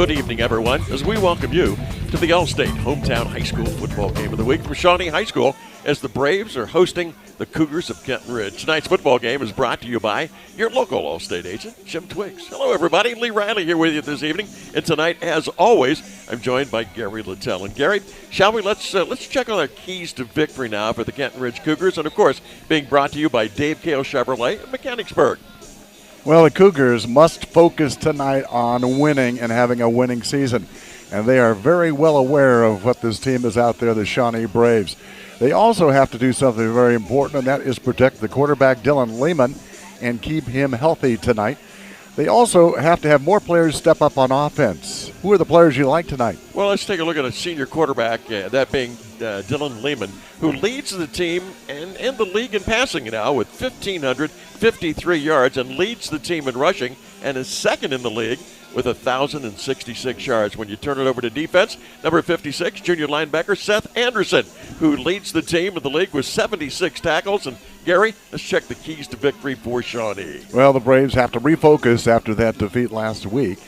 good evening, everyone, as we welcome you to the Allstate Hometown High School Football Game of the Week from Shawnee High School as the Braves are hosting the Cougars of Kenton Ridge. Tonight's football game is brought to you by your local Allstate agent, Jim Twiggs. Hello, everybody. Lee Riley here with you this evening. And tonight, as always, I'm joined by Gary Littell. And Gary, shall we? Let's check on our keys to victory now for the Kenton Ridge Cougars. And, of course, being brought to you by Dave Cale Chevrolet in Mechanicsburg. Well, the Cougars must focus tonight on winning and having a winning season. And they are very well aware of what this team is out there, the Shawnee Braves. They also have to do something very important, and that is protect the quarterback, Dylan Lehman, and keep him healthy tonight. They also have to have more players step up on offense. Who are the players you like tonight? Well, let's take a look at a senior quarterback, that being Dylan Lehman, who leads the team and the league in passing now with 1,553 yards and leads the team in rushing and is second in the league with 1,066 yards. When you turn it over to defense, number 56, junior linebacker Seth Anderson, who leads the team in the league with 76 tackles. And Gary, let's check the keys to victory for Shawnee. Well, the Braves have to refocus after that defeat last week.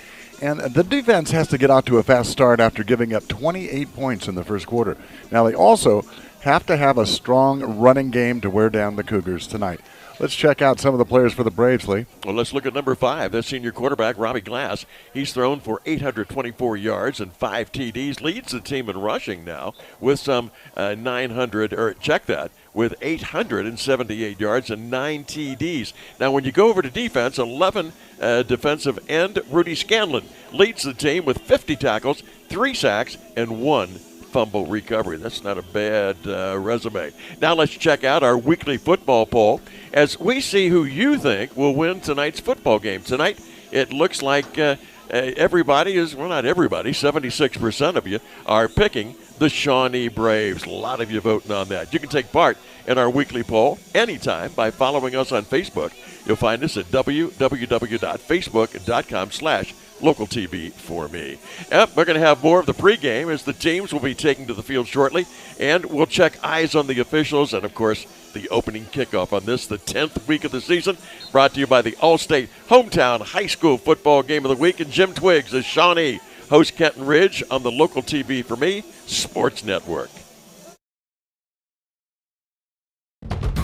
And the defense has to get out to a fast start after giving up 28 points in the first quarter. Now, they also have to have a strong running game to wear down the Cougars tonight. Let's check out some of the players for the Braves, Lee. Well, let's look at number 5, the senior quarterback, Robbie Glass. He's thrown for 824 yards and 5 TDs, leads the team in rushing now with some with 878 yards and 9 TDs. Now, when you go over to defense, 11 defensive end, Rudy Scanlon leads the team with 50 tackles, 3 sacks, and 1 fumble recovery. That's not a bad resume. Now let's check out our weekly football poll as we see who you think will win tonight's football game. Tonight, it looks like everybody is, well, not everybody, 76% of you are picking the Shawnee Braves. A lot of you voting on that. You can take part in our weekly poll anytime by following us on Facebook. You'll find us at www.facebook.com/Local TV for me. Yep, we're going to have more of the pregame as the teams will be taking to the field shortly, and we'll check eyes on the officials and, of course, the opening kickoff on this, the 10th week of the season, brought to you by the Allstate Hometown High School Football Game of the Week, and Jim Twiggs as Shawnee hosts Kenton Ridge on the Local TV for me Sports Network.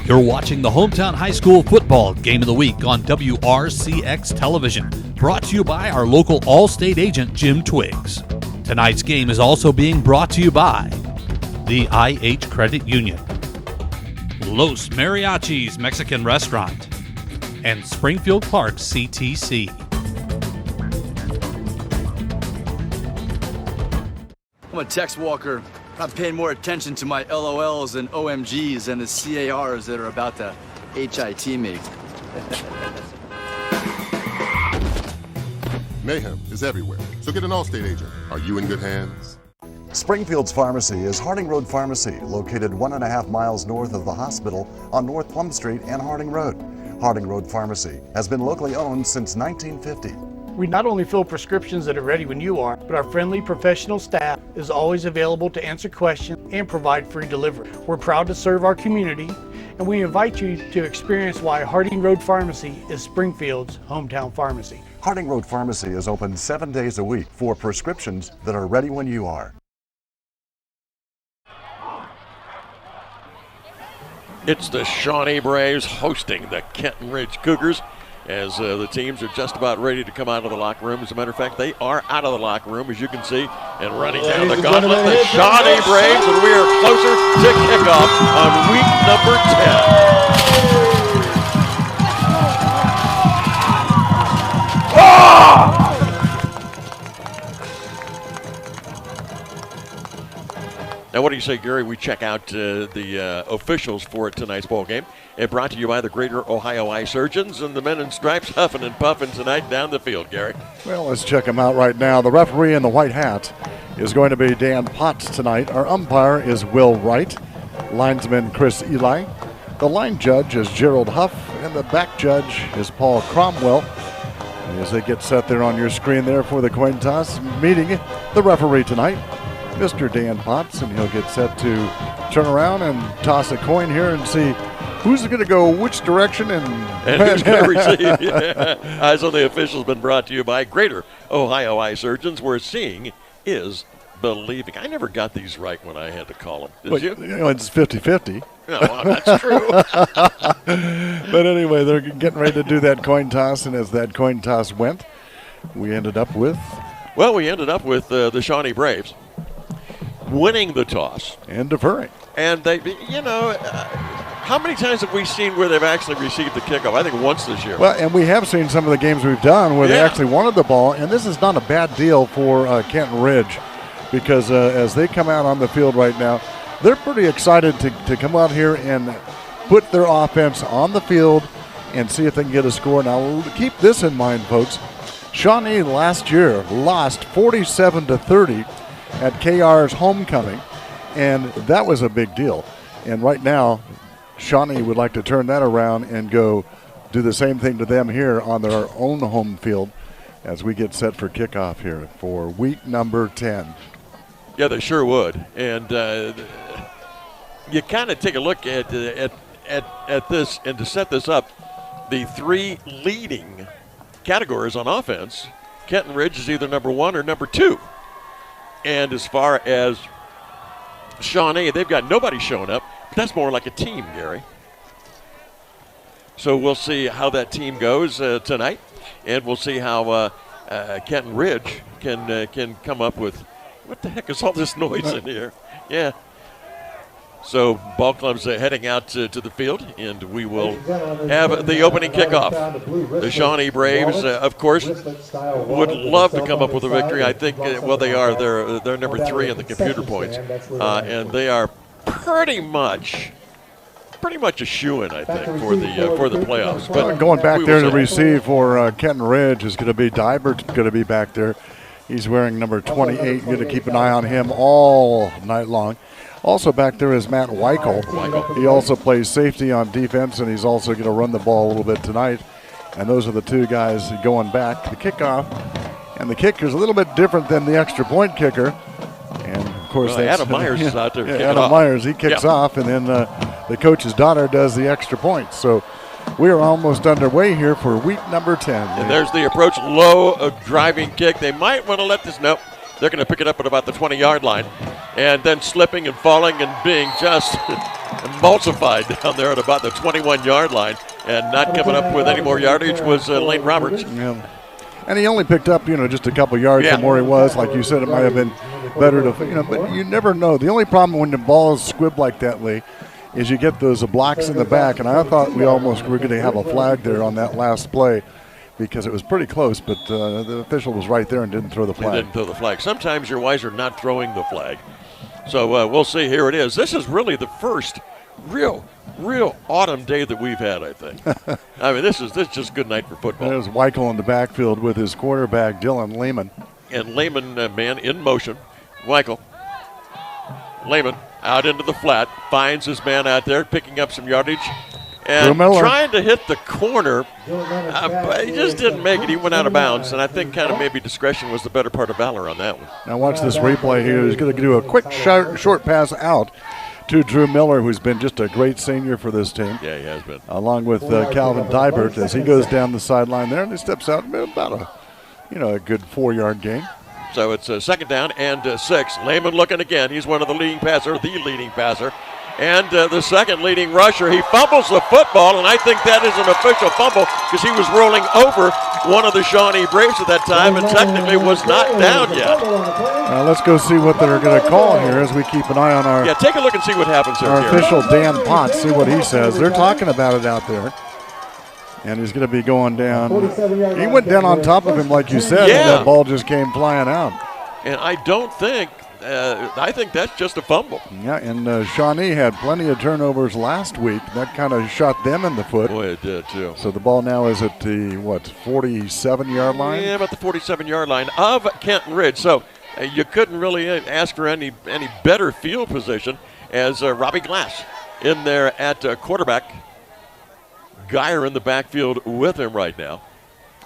You're watching the Hometown High School Football Game of the Week on WRCX Television, brought to you by our local Allstate agent, Jim Twiggs. Tonight's game is also being brought to you by the IH Credit Union, Los Mariachis Mexican Restaurant, and Springfield Clark CTC. I'm a Tex Walker. I'm paying more attention to my LOLs and OMGs and the CARs that are about to HIT me. Mayhem is everywhere, so get an Allstate agent. Are you in good hands? Springfield's Pharmacy is Harding Road Pharmacy, located 1.5 miles north of the hospital on North Plum Street and Harding Road. Harding Road Pharmacy has been locally owned since 1950. We not only fill prescriptions that are ready when you are, but our friendly professional staff is always available to answer questions and provide free delivery. We're proud to serve our community, and we invite you to experience why Harding Road Pharmacy is Springfield's hometown pharmacy. Harding Road Pharmacy is open 7 days a week for prescriptions that are ready when you are. It's the Shawnee Braves hosting the Kenton Ridge Cougars as the teams are just about ready to come out of the locker room. As a matter of fact, they are out of the locker room, as you can see, and running down the gauntlet, the Shawnee Braves, and we are closer to kickoff on week number 10. Ah! Now, what do you say, Gary? We check out the officials for tonight's ball game. And brought to you by the Greater Ohio Eye Surgeons and the men in stripes huffing and puffing tonight down the field, Gary. Well, let's check them out right now. The referee in the white hat is going to be Dan Potts tonight. Our umpire is Will Wright. Linesman Chris Eli. The line judge is Gerald Huff. And the back judge is Paul Cromwell. And as they get set there on your screen there for the coin toss, meeting the referee tonight, Mr. Dan Potts, and he'll get set to turn around and toss a coin here and see who's going to go which direction And who's going to receive? Yeah. Eyes on the Officials been brought to you by Greater Ohio Eye Surgeons, where seeing is believing. I never got these right when I had to call them. Did you? It's 50-50. No, well, that's true. But anyway, they're getting ready to do that coin toss, and as that coin toss went, we ended up with? Well, we ended up with the Shawnee Braves winning the toss. And deferring. And they, how many times have we seen where they've actually received the kickoff? I think once this year. Well, and we have seen some of the games we've done where they actually wanted the ball, and this is not a bad deal for Kenton Ridge, because as they come out on the field right now, they're pretty excited to come out here and put their offense on the field and see if they can get a score. Now, keep this in mind, folks. Shawnee last year lost 47-30 at KR's homecoming, and that was a big deal. And right now, Shawnee would like to turn that around and go do the same thing to them here on their own home field as we get set for kickoff here for week number 10. Yeah, they sure would. And you kind of take a look at this, and to set this up, the three leading categories on offense, Kenton Ridge is either number 1 or number 2. And as far as Shawnee, they've got nobody showing up, but that's more like a team, Gary. So we'll see how that team goes tonight, and we'll see how Kenton Ridge can come up with. What the heck is all this noise in here? Yeah. So ball club's heading out to the field, and we will have the opening kickoff. The Shawnee Braves, of course, would love to come up with a victory. I think, they are. They're number 3 in the computer points, and they are pretty much a shoo-in, I think, for the playoffs. But going back there to receive for Kenton Ridge is going to be Dybert. Going to be back there. He's wearing number 28. You're going to keep an eye on him all night long. Also back there is Matt Weichel. He also plays safety on defense, and he's also going to run the ball a little bit tonight. And those are the two guys going back. The kickoff, and the kicker is a little bit different than the extra point kicker. And, of course, Adam Myers is out there kicking off. Adam Myers, he kicks off, and then the coach's daughter does the extra point. So we are almost underway here for week number 10. And there's the approach, low driving kick. They might want to let this, nope. They're going to pick it up at about the 20-yard line, and then slipping and falling and being just emulsified down there at about the 21-yard line, and not coming up with any more yardage was Lane Roberts. Yeah. And he only picked up, just a couple yards from where he was. Like you said, it might have been better to, but you never know. The only problem when the ball is squibbed like that, Lee, is you get those blocks in the back, and I thought we almost were going to have a flag there on that last play, because it was pretty close, but the official was right there and didn't throw the flag. He didn't throw the flag. Sometimes you're wiser not throwing the flag. So we'll see. Here it is. This is really the first real autumn day that we've had, I think. I mean, this is just good night for football. There's Weichel in the backfield with his quarterback, Dylan Lehman. And Lehman, man, in motion. Weichel. Lehman out into the flat, finds his man out there, picking up some yardage. And trying to hit the corner, but he just didn't make it. He went out of bounds, and I think kind of maybe discretion was the better part of valor on that one. Now watch this replay here. He's going to do a quick short pass out to Drew Miller, who's been just a great senior for this team. Yeah, he has been. Along with Calvin Dybert as he goes down the sideline there, and he steps out about a good 4-yard gain. So it's a second down and 6. Lehman looking again. He's one of the leading passer. And the second leading rusher, he fumbles the football, and I think that is an official fumble because he was rolling over one of the Shawnee Braves at that time and technically was not down yet. Now let's go see what they're going to call here as we keep an eye on our take a look and see what happens there. Our official Dan Potts, see what he says. They're talking about it out there. And he's going to be going down. He went down on top of him, like you said, and that ball just came flying out. And I don't think I think that's just a fumble. Yeah, and Shawnee had plenty of turnovers last week. That kind of shot them in the foot. Boy, it did, too. So the ball now is at the, 47-yard line? Yeah, about the 47-yard line of Kenton Ridge. So you couldn't really ask for any better field position as Robbie Glass in there at quarterback. Geyer in the backfield with him right now.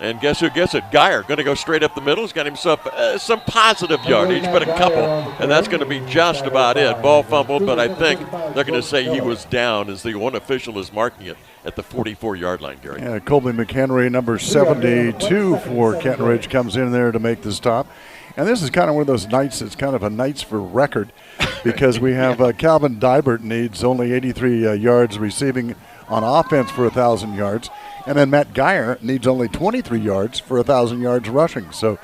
And guess who gets it? Geyer going to go straight up the middle. He's got himself some positive yardage, but a couple. And that's going to be just about it. Ball fumbled, but I think they're going to say he was down as the one official is marking it at the 44-yard line, Gary. Yeah, Colby McHenry, number 72 for Kenton Ridge, comes in there to make the stop. And this is kind of one of those nights, it's kind of a nights for record because we have Calvin Dybert needs only 83 yards receiving on offense for 1,000 yards. And then Matt Geyer needs only 23 yards for 1,000 yards rushing. So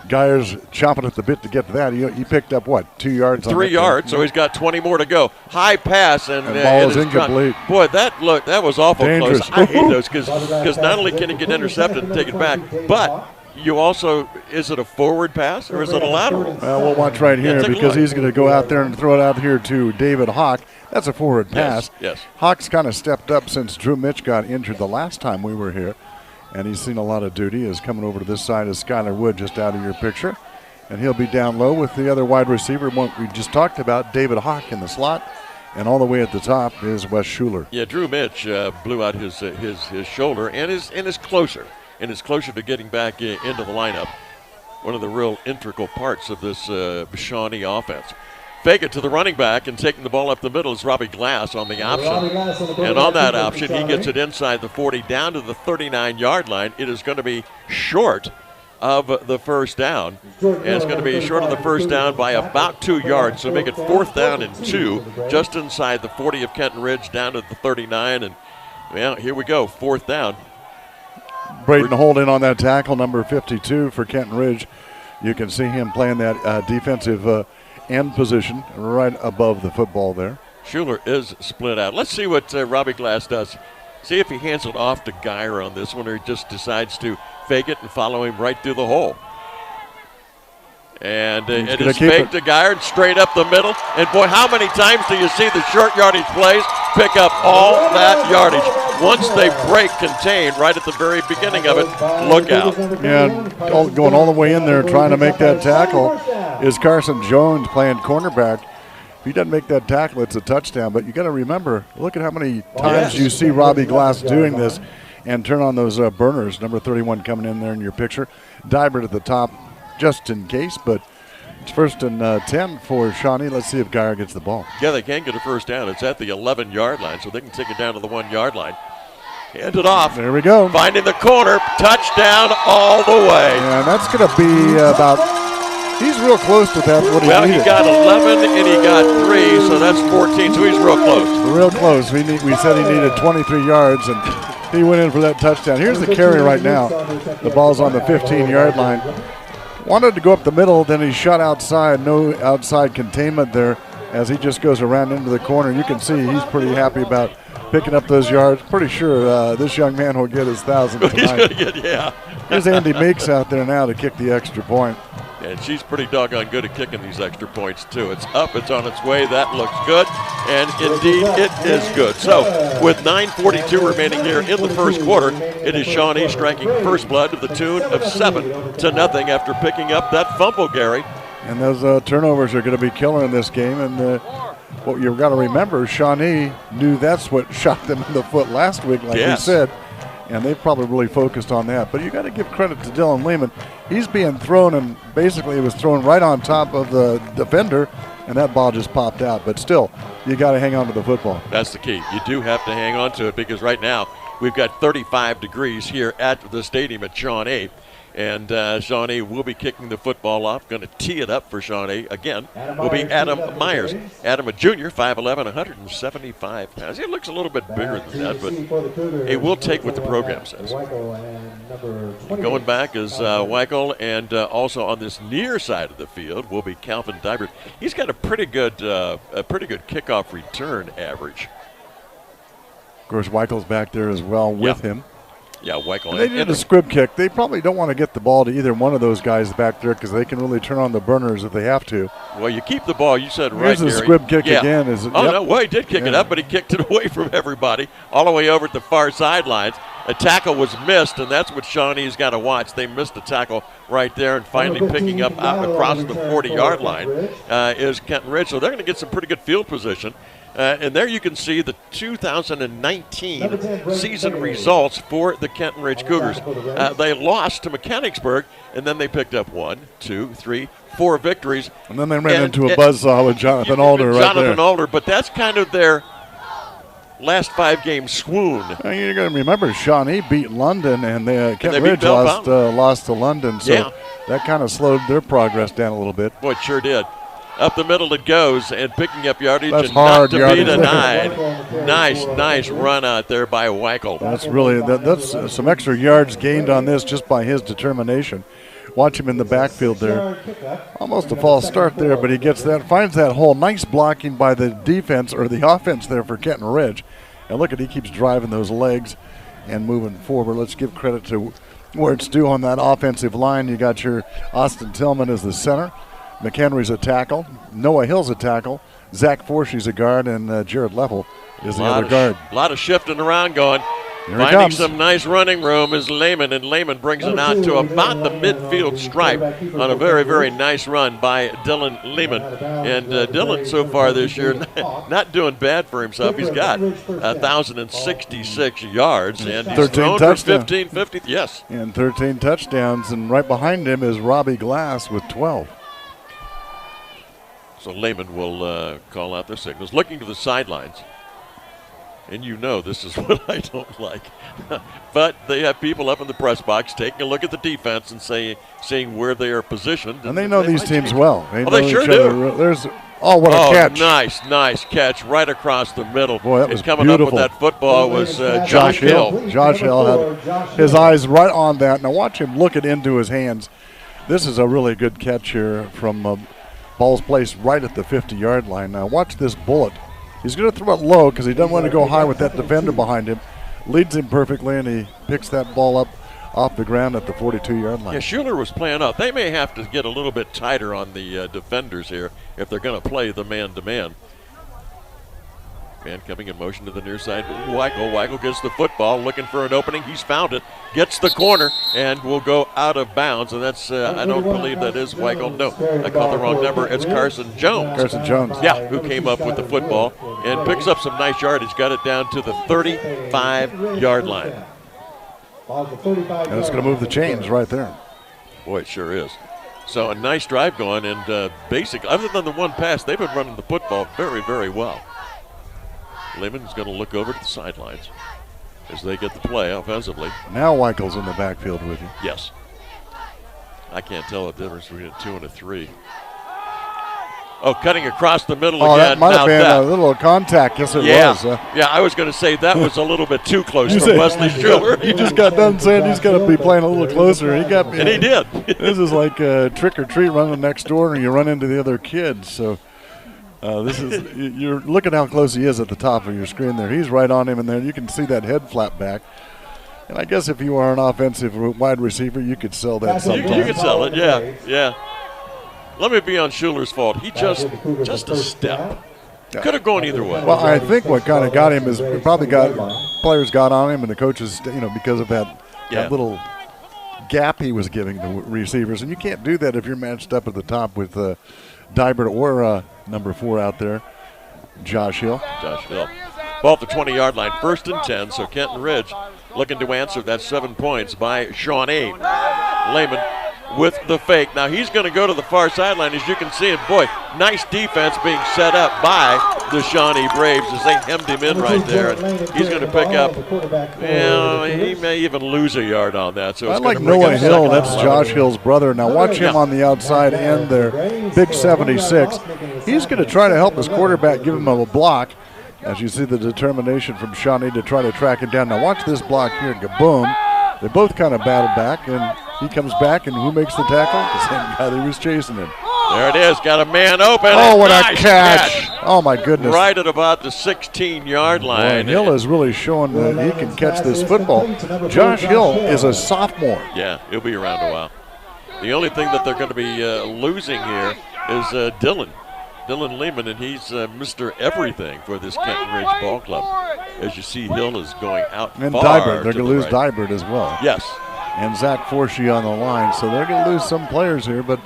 Geyer's chomping at the bit to get to that. He picked up, what, 2 yards? 3 yards, so he's got 20 more to go. High pass, and ball is incomplete. Boy, that was awful Dangerous. close. I hate those because not only can he get intercepted and take it back, but you also, is it a forward pass or is it a lateral? Well, we'll watch right here because he's going to go out there and throw it out here to David Hawk. That's a forward pass. Yes. Hawk's kind of stepped up since Drew Mitch got injured the last time we were here, and he's seen a lot of duty. Is coming over to this side of Skylar Wood just out of your picture, and he'll be down low with the other wide receiver one we just talked about, David Hawk in the slot, and all the way at the top is Wes Schuler. Yeah, Drew Mitch blew out his shoulder and is closer. And is closer to getting back into the lineup. One of the real integral parts of this Shawnee offense. Fake it to the running back, and taking the ball up the middle is Robbie Glass on the option. And on that option, he gets it inside the 40 down to the 39-yard line. It is going to be short of the first down. And it's going to be short of the first down by about 2 yards. So make it 4th down and 2, just inside the 40 of Kenton Ridge down to the 39. And, well, here we go, 4th down. Braden Holden on that tackle, number 52 for Kenton Ridge. You can see him playing that defensive end position right above the football there. Schuler is split out. Let's see what Robbie Glass does. See if he hands it off to Geyer on this one, or he just decides to fake it and follow him right through the hole. And it is faked to Geyer and straight up the middle. And, boy, how many times do you see the short yardage plays pick up all that yardage? Once they break contain right at the very beginning of it, look out. Yeah, going all the way in there trying to make that tackle is Carson Jones playing cornerback. If he doesn't make that tackle, it's a touchdown. But you got to remember, look at how many times you see Robbie Glass doing this and turn on those burners. Number 31 coming in there in your picture. Dybert at the top just in case, but it's 1st and 10 for Shawnee. Let's see if Geyer gets the ball. Yeah, they can get a first down. It's at the 11-yard line, so they can take it down to the 1-yard line. Hand it off. There we go. Finding the corner. Touchdown all the way. And that's going to be about, he's real close to that. What well, he got 11 and he got 3, so that's 14, so he's real close. Real close. We said he needed 23 yards, and he went in for that touchdown. Here's the carry right now. The ball's on the 15-yard line. Wanted to go up the middle, then he shot outside. No outside containment there as he just goes around into the corner. You can see he's pretty happy about picking up those yards. Pretty sure this young man will get his 1,000 tonight. He's going to get, yeah. Here's Andy Meeks out there now to kick the extra point. And she's pretty doggone good at kicking these extra points, too. It's up, it's on its way. That looks good. And indeed, it is good. So, with 9:42 remaining here in the first quarter, it is Shawnee striking first blood to the tune of 7-0 after picking up that fumble, Gary. And those turnovers are going to be killer in this game. And what you've got to remember, Shawnee knew that's what shot them in the foot last week, like we said. And they've probably really focused on that. But you got to give credit to Dylan Lehman. He's being thrown, and basically it was thrown right on top of the defender, and that ball just popped out. But still, you got to hang on to the football. That's the key. You do have to hang on to it because right now we've got 35 degrees here at the stadium at Shawnee. And Shawnee will be kicking the football off. Going to tee it up for Shawnee. Again, will be Adam Myers. Adam, a junior, 5'11", 175 pounds. He looks a little bit bigger than that, but he will take what the program says. Going back is Weichel, and also on this near side of the field will be Calvin Dybert. He's got a pretty good kickoff return average. Of course, Weichel's back there as well with him. Yeah, Weichel. They did a scrib kick. They probably don't want to get the ball to either one of those guys back there because they can really turn on the burners if they have to. Well, you keep the ball. You said right, Here's Gary. the scrib kick again. No, well, he did kick it up, but he kicked it away from everybody all the way over at the far sidelines. A tackle was missed, and that's what Shawnee's got to watch. They missed a tackle right there, and finally picking up out across the 40-yard line is Kenton Ridge. So they're going to get some pretty good field position. And there you can see the 2019 season results for the Kenton Ridge Cougars. They lost to Mechanicsburg, and then they picked up 1, 2, 3, 4 victories. And then they ran into a buzzsaw with Jonathan Alder right there. Jonathan Alder, but that's kind of their last 5-game swoon. You're going to remember Shawnee beat London, and Kenton Ridge lost to London, so that kind of slowed their progress down a little bit. Boy, it sure did. Up the middle it goes, and picking up yardage. That's and hard not to yardage. be denied. Nice run out there by Weichel. That's really that's some extra yards gained on this just by his determination. Watch him in the backfield there. Almost a false start there, but he gets that, finds that hole. Nice blocking by the defense or the offense there for Kenton Ridge. And look at, he keeps driving those legs and moving forward. Let's give credit to where it's due on that offensive line. You got your Austin Tillman as the center. McHenry's a tackle. Noah Hill's a tackle. Zach Forsey's a guard, and Jared Level is the other guard. A lot of shifting around going. Here Finding some nice running room is Lehman, and Lehman brings him out to about the midfield stripe on a very, very nice run by Dylan Lehman. And Dylan so far this year not doing bad for himself. He's got 1,066 yards, and he's 13 thrown for touchdowns. 1,550. Yes. And 13 touchdowns, and right behind him is Robbie Glass with 12. So Lehman will call out their signals, looking to the sidelines. And you know this is what I don't like. But they have people up in the press box taking a look at the defense and seeing where they are positioned. And they know these teams well. They sure do. There's what a catch. Nice catch right across the middle. Boy, that was coming beautiful. up with that football was Josh Hill. Josh Hill had his eyes right on that. Now watch him look it into his hands. This is a really good catch here from ball's placed right at the 50-yard line. Now watch this bullet. He's going to throw it low because he doesn't want to go high with that defender behind him. Leads him perfectly, and he picks that ball up off the ground at the 42-yard line. Yeah, Schuler was playing out. They may have to get a little bit tighter on the defenders here if they're going to play the man-to-man. Man coming in motion to the near side. Weichel gets the football, looking for an opening. He's found it, gets the corner, and will go out of bounds. And that's, I don't believe that is Weichel. No, I called the wrong number. It's Carson Jones. Carson Jones. Yeah, who came up with the football and picks up some nice yardage. Got it down to the 35-yard line. And it's going to move the chains right there. Boy, it sure is. So a nice drive going, and basically, other than the one pass, they've been running the football very, very well. Lehman's going to look over to the sidelines as they get the play offensively. Now Weichel's in the backfield with you. Yes. I can't tell the difference between a 2 and a 3. Oh, cutting across the middle again. That might have been a little contact. Yes, it was. Yeah, I was going to say that was a little bit too close for Wesley Schuler. He just got done saying he's got to be playing a little closer. And he did. This is like a trick or treat running next door, and you run into the other kids. So this is you're look at how close he is at the top of your screen there. He's right on him, and then you can see that head flap back. And I guess if you are an offensive wide receiver, you could sell that sometimes. You could sell it, yeah. Let me be on Schuler's fault. He just a step. Could have gone either way. Well, I think what kind of got him is probably players got on him, and the coaches, because of that little gap he was giving the receivers. And you can't do that if you're matched up at the top with Dybert or number 4 out there, Josh Hill. Ball at the 20-yard line, 1st and 10. So Kenton Ridge looking to answer that 7 points by Shawnee. Lehman with the fake. Now he's going to go to the far sideline, as you can see. And boy, nice defense being set up by the Shawnee Braves as they hemmed him in right there. And he's going to pick up, he may even lose a yard on that. So I like Noah Hill. That's Josh Hill's brother. Now watch him on the outside end there, big 76. He's going to try to help his quarterback, give him a block. As you see the determination from Shawnee to try to track him down. Now watch this block here, kaboom. They both kind of battle back, and he comes back, and who makes the tackle? The same guy that was chasing him. There it is, got a man open. Oh, what a catch. Oh, my goodness. Right at about the 16-yard line. Boy, Hill is really showing that he can catch this football. Josh Hill is a sophomore. Yeah, he'll be around a while. The only thing that they're going to be losing here is Dylan Lehman, and he's Mr. Everything for this Kenton Ridge Ball Club. As you see, Hill is going out and far. Dybert, they're going to lose right. Dybert as well. Yes. And Zach Forsey on the line, so they're going to lose some players here, but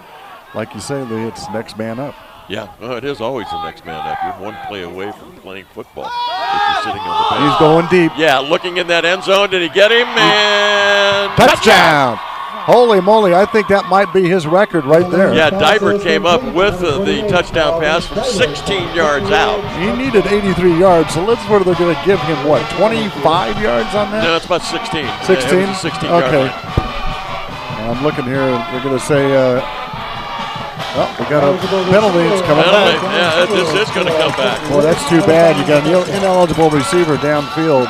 like you say, it's next man up. Yeah, it is always the next man up. You're one play away from playing football if you're sitting on the bench. He's going deep. Yeah, looking in that end zone. Did he get him? And touchdown! Holy moly, I think that might be his record right there. Yeah, Dybert came up with the touchdown pass from 16 yards out. He needed 83 yards, so let's where they're going to give him, what, 25 yards on that? No, it's about 16. 16? Yeah, it was a 16-yard okay. line. I'm looking here, they're going to say, we got a penalty, it's coming back. Yeah, this is going to come back. Well, that's too bad. You got an ineligible receiver downfield.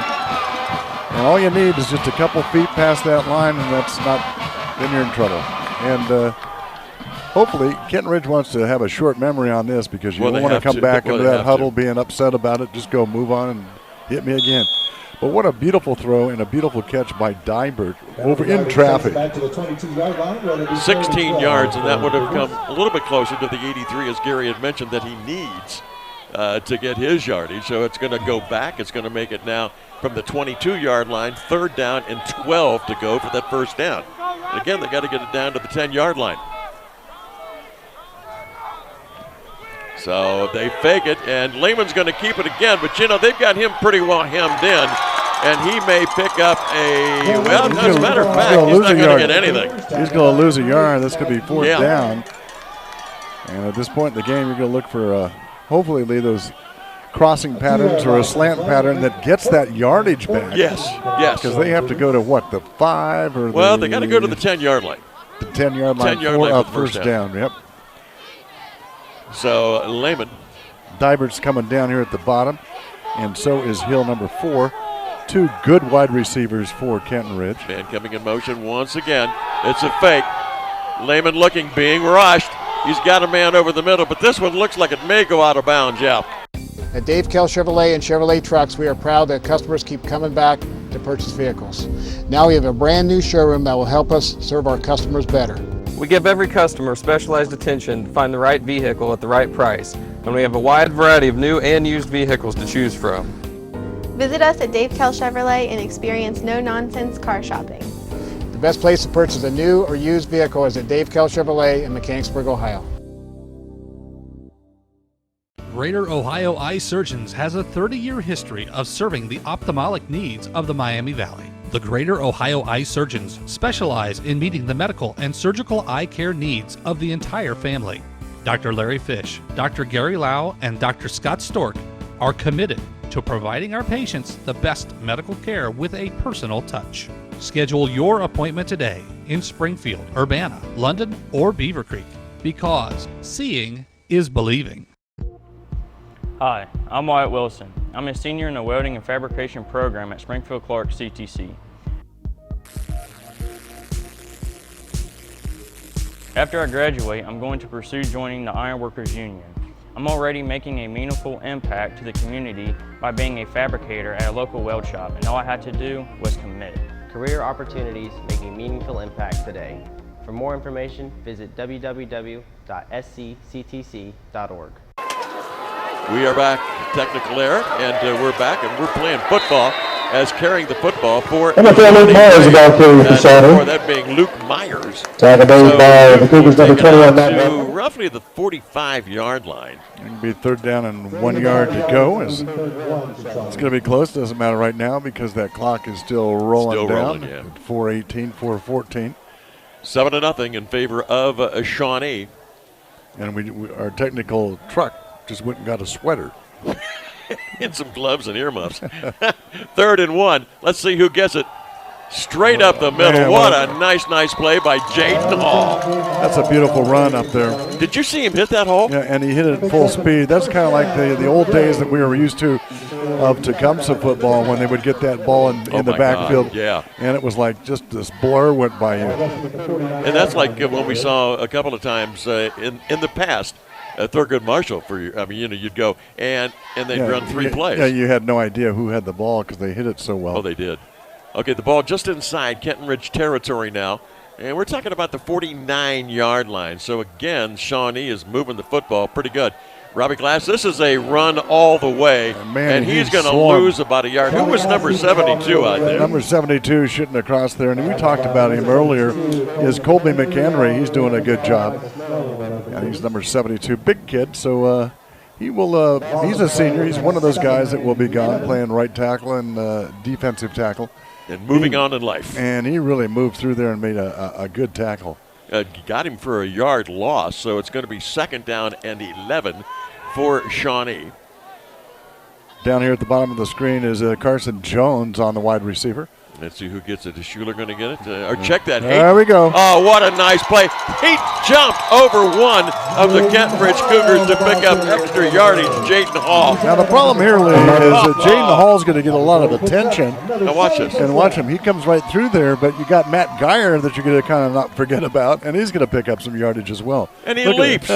And all you need is just a couple feet past that line, and that's not... then you're in trouble. And hopefully, Kenton Ridge wants to have a short memory on this because you don't want to come back into that huddle being upset about it. Just go move on and hit me again. But what a beautiful throw and a beautiful catch by Dybert over in traffic. 16 yards, and that would have come a little bit closer to the 83, as Gary had mentioned, that he needs to get his yardage. So it's going to go back. It's going to make it now from the 22-yard line, 3rd down and 12 to go for that first down. And again, they got to get it down to the 10-yard line. So they fake it, and Lehman's going to keep it again. But, they've got him pretty well hemmed in, and he may pick up as a matter of fact, he's not going to get anything. He's going to lose a yard. This could be 4th down. And at this point in the game, you're going to look for, hopefully, those crossing patterns or a slant pattern that gets that yardage back. Yes. Because they have to go to, what, the 5 or Well, they got to go to the 10-yard line. The 10-yard line, 10-yard line for first down. Yep. So, Lehman. Dybert's coming down here at the bottom, and so is Hill, number 4. 2 good wide receivers for Kenton Ridge. Man coming in motion once again. It's a fake. Lehman looking, being rushed. He's got a man over the middle, but this one looks like it may go out of bounds, At Dave Kell Chevrolet and Chevrolet Trucks, we are proud that customers keep coming back to purchase vehicles. Now we have a brand new showroom that will help us serve our customers better. We give every customer specialized attention to find the right vehicle at the right price, and we have a wide variety of new and used vehicles to choose from. Visit us at Dave Kell Chevrolet and experience no-nonsense car shopping. The best place to purchase a new or used vehicle is at Dave Kell Chevrolet in Mechanicsburg, Ohio. Greater Ohio Eye Surgeons has a 30-year history of serving the ophthalmic needs of the Miami Valley. The Greater Ohio Eye Surgeons specialize in meeting the medical and surgical eye care needs of the entire family. Dr. Larry Fish, Dr. Gary Lau, and Dr. Scott Stork are committed to providing our patients the best medical care with a personal touch. Schedule your appointment today in Springfield, Urbana, London, or Beaver Creek, because seeing is believing. Hi, I'm Wyatt Wilson. I'm a senior in the welding and fabrication program at Springfield Clark CTC. After I graduate, I'm going to pursue joining the Ironworkers Union. I'm already making a meaningful impact to the community by being a fabricator at a local weld shop, and all I had to do was commit. Career opportunities making a meaningful impact today. For more information, visit www.scctc.org. We are back, technical error, and we're back, and we're playing football as carrying the football for NFL Luke Myers about to Shawnee. For that being Luke Myers. Tackled by the Cougars number 21. To roughly the 45-yard line. It'll be 3rd down and 1 yard to go. It's going to be close. Doesn't matter right now because that clock is still rolling down. Yeah. 4:18, 4:14. 7-0 in favor of Shawnee. And our technical truck just went and got a sweater. And some gloves and earmuffs. 3rd and 1. Let's see who gets it. Straight up the middle. Man, what a nice play by Jaden Hall. That's a beautiful run up there. Did you see him hit that hole? Yeah, and he hit it at full speed. That's kind of like the old days that we were used to of Tecumseh football when they would get that ball in the backfield. God, yeah. And it was like just this blur went by you. And that's like when we saw a couple of times in the past. Thurgood Marshall you'd go and they'd run 3 plays. Yeah, you had no idea who had the ball because they hit it so well. Oh, they did. Okay, the ball just inside Kenton Ridge territory now, and we're talking about the 49-yard line. So again, Shawnee is moving the football pretty good. Robbie Glass, this is a run all the way, and he's going to lose about a yard. Who was number 72 out there? Number 72 shooting across there, and we talked about him earlier, is Colby McHenry. He's doing a good job, and he's number 72. Big kid, so he will. He's a senior. He's one of those guys that will be gone, playing right tackle and defensive tackle. And moving on in life. And he really moved through there and made a good tackle. Got him for a yard loss, so it's going to be 2nd down and 11 for Shawnee. Down here at the bottom of the screen is Carson Jones on the wide receiver. Let's see who gets it. Is Schuler going to get it? Or check that. There we go. Oh, what a nice play. He jumped over one of the Kenton Ridge Cougars to pick up extra yardage, Jaden Hall. Now, the problem here, Lee, is that Jaden Hall's going to get a lot of attention. Now, watch this. And watch him. He comes right through there, but you got Matt Geyer that you're going to kind of not forget about, and he's going to pick up some yardage as well. And he leaps.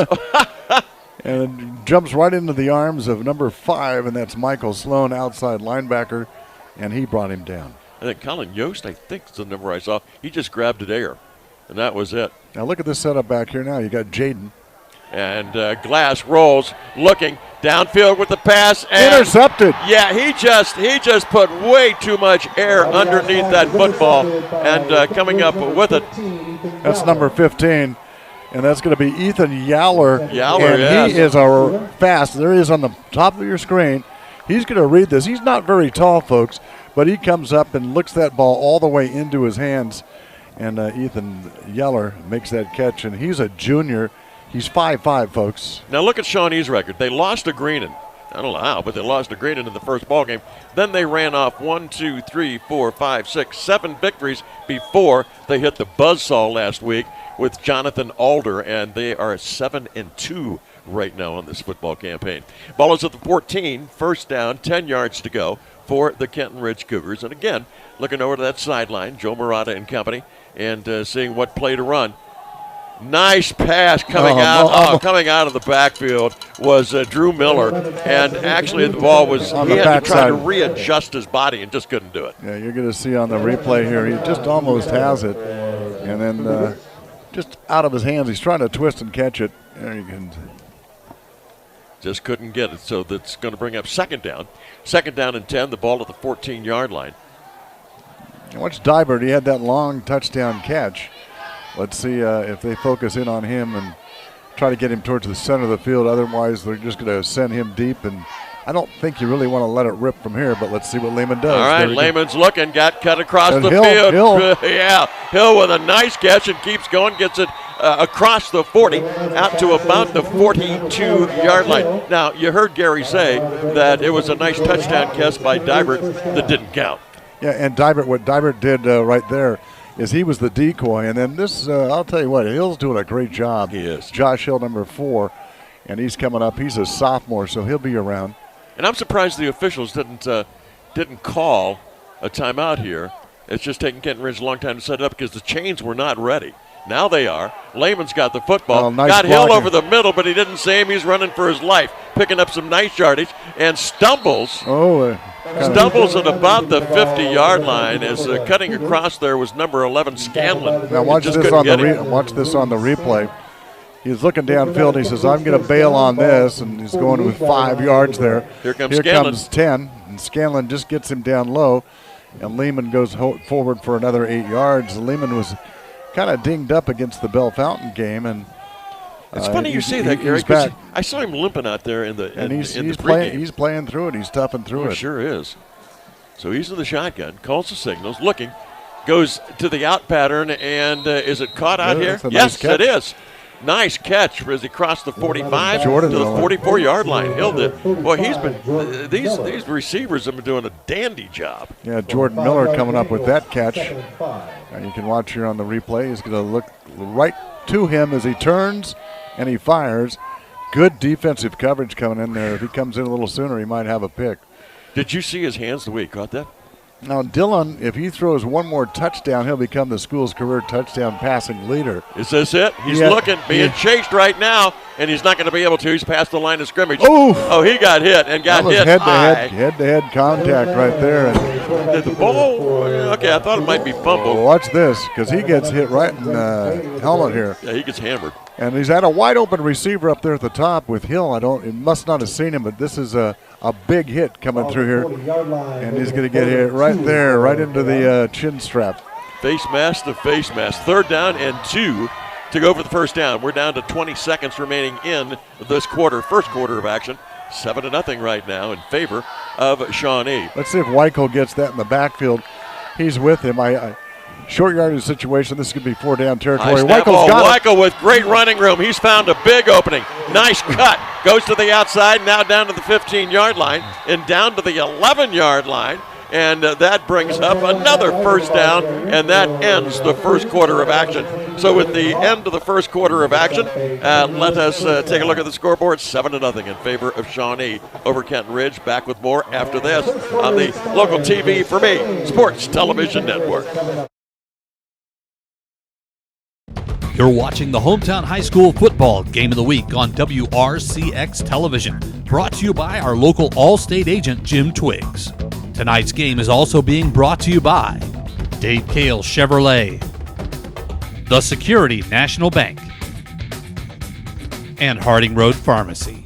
And jumps right into the arms of number 5, and that's Michael Sloan, outside linebacker, and he brought him down. I think Colin Yost, I think, is the number I saw. He just grabbed it air, and that was it. Now look at this setup back here now. You got Jaden. And Glass rolls, looking downfield with the pass. And intercepted. Yeah, he just put way too much air underneath that football, and coming up with it. That's number 15. And that's going to be Ethan Yowler. And yes. He is fast. There he is on the top of your screen. He's going to read this. He's not very tall, folks, but he comes up and looks that ball all the way into his hands. And Ethan Yeller makes that catch, and he's a junior. He's 5'5", folks. Now look at Shawnee's record. They lost to Greenon. I don't know how, but they lost to Greenon in the first ball game. Then they ran off 1, 2, 3, 4, 5, 6, 7 victories before they hit the buzzsaw last week with Jonathan Alder, and they are 7-2 right now on this football campaign. Ball is at the 14, 1st down, 10 yards to go for the Kenton Ridge Cougars. And again, looking over to that sideline, Joe Murata and company, and seeing what play to run. Nice pass coming out of the backfield was Drew Miller, and actually the ball was he had to try to readjust his body and just couldn't do it. Yeah, you're going to see on the replay here, he just almost has it, and then just out of his hands, he's trying to twist and catch it. There you can. Just couldn't get it, so that's going to bring up 2nd down. 2nd down and 10, the ball at the 14-yard line. Watch Dybert, he had that long touchdown catch. Let's see if they focus in on him and try to get him towards the center of the field. Otherwise, they're just going to send him deep, and I don't think you really want to let it rip from here, but let's see what Lehman does. All right, Lehman's looking, got cut across the Hill, field. Hill. Yeah, Hill with a nice catch and keeps going, gets it across the 40, out to about the 42-yard line. Now, you heard Gary say that it was a nice touchdown catch by Dybert that didn't count. Yeah, and Dybert, what Dybert did right there is he was the decoy. And then this, I'll tell you what, Hill's doing a great job. He is. Josh Hill, number 4, and he's coming up. He's a sophomore, so he'll be around. And I'm surprised the officials didn't call a timeout here. It's just taking Kenton Ridge a long time to set it up because the chains were not ready. Now they are. Lehman's got the football. Nice got blocking. Hill over the middle, but he didn't see him. He's running for his life, picking up some nice yardage, and stumbles. Stumbles at about the 50-yard line as cutting across there was number 11, Scanlon. Now watch this on the replay. He's looking downfield. He says, I'm going to bail on this, and he's going with 5 yards there. Here comes 10, and Scanlon just gets him down low, and Lehman goes forward for another 8 yards. Lehman was kind of dinged up against the Bell Fountain game, and it's funny you say that, Gary, because I saw him limping out there in the pregame. He's playing through it. He's toughing through it. He sure is. So he's in the shotgun, calls the signals, looking, goes to the out pattern, and is it caught out here? Yes, it is. Nice catch as he crossed the 45 to the 44-yard line. Hill did. Boy, he's been these receivers have been doing a dandy job. Yeah, Jordan Miller coming up with that catch. And you can watch here on the replay. He's going to look right to him as he turns and he fires. Good defensive coverage coming in there. If he comes in a little sooner, he might have a pick. Did you see his hands the way he caught that? Now, Dillon, if he throws one more touchdown, he'll become the school's career touchdown passing leader. Is this it? He's looking, being chased right now, and he's not going to be able to. He's past the line of scrimmage. Ooh. Oh, he got hit and got hit high. Head-to-head contact right there. And did the ball? Okay, I thought it might be fumbled. Well, watch this, because he gets hit right in the helmet here. Yeah, he gets hammered. And he's had a wide open receiver up there at the top with Hill. It must not have seen him, but this is a big hit coming through here. And he's going to get hit right there, right into the chin strap. Face mask to face mask. 3rd down and 2 to go for the first down. We're down to 20 seconds remaining in this quarter, first quarter of action. 7-0 right now in favor of Shawnee. Let's see if Weichel gets that in the backfield. He's with him. Short yardage situation. This could be 4-down territory. Weichel with great running room. He's found a big opening. Nice cut. Goes to the outside, now down to the 15-yard line and down to the 11-yard line. And that brings up another first down, and that ends the first quarter of action. So with the end of the first quarter of action, let us take a look at the scoreboard. 7-0 in favor of Shawnee over Kenton Ridge. Back with more after this on the local TV for me, Sports Television Network. You're watching the Hometown High School Football Game of the Week on WRCX Television, brought to you by our local Allstate agent, Jim Twiggs. Tonight's game is also being brought to you by Dave Cale Chevrolet, The Security National Bank, and Harding Road Pharmacy.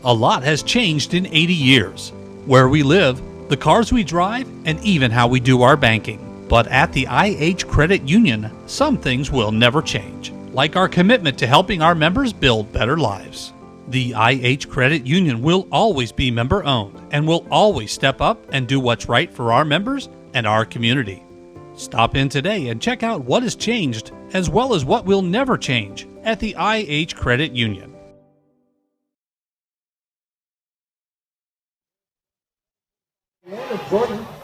A lot has changed in 80 years. Where we live, the cars we drive, and even how we do our banking. But at the IH Credit Union, some things will never change, like our commitment to helping our members build better lives. The IH Credit Union will always be member-owned and will always step up and do what's right for our members and our community. Stop in today and check out what has changed as well as what will never change at the IH Credit Union.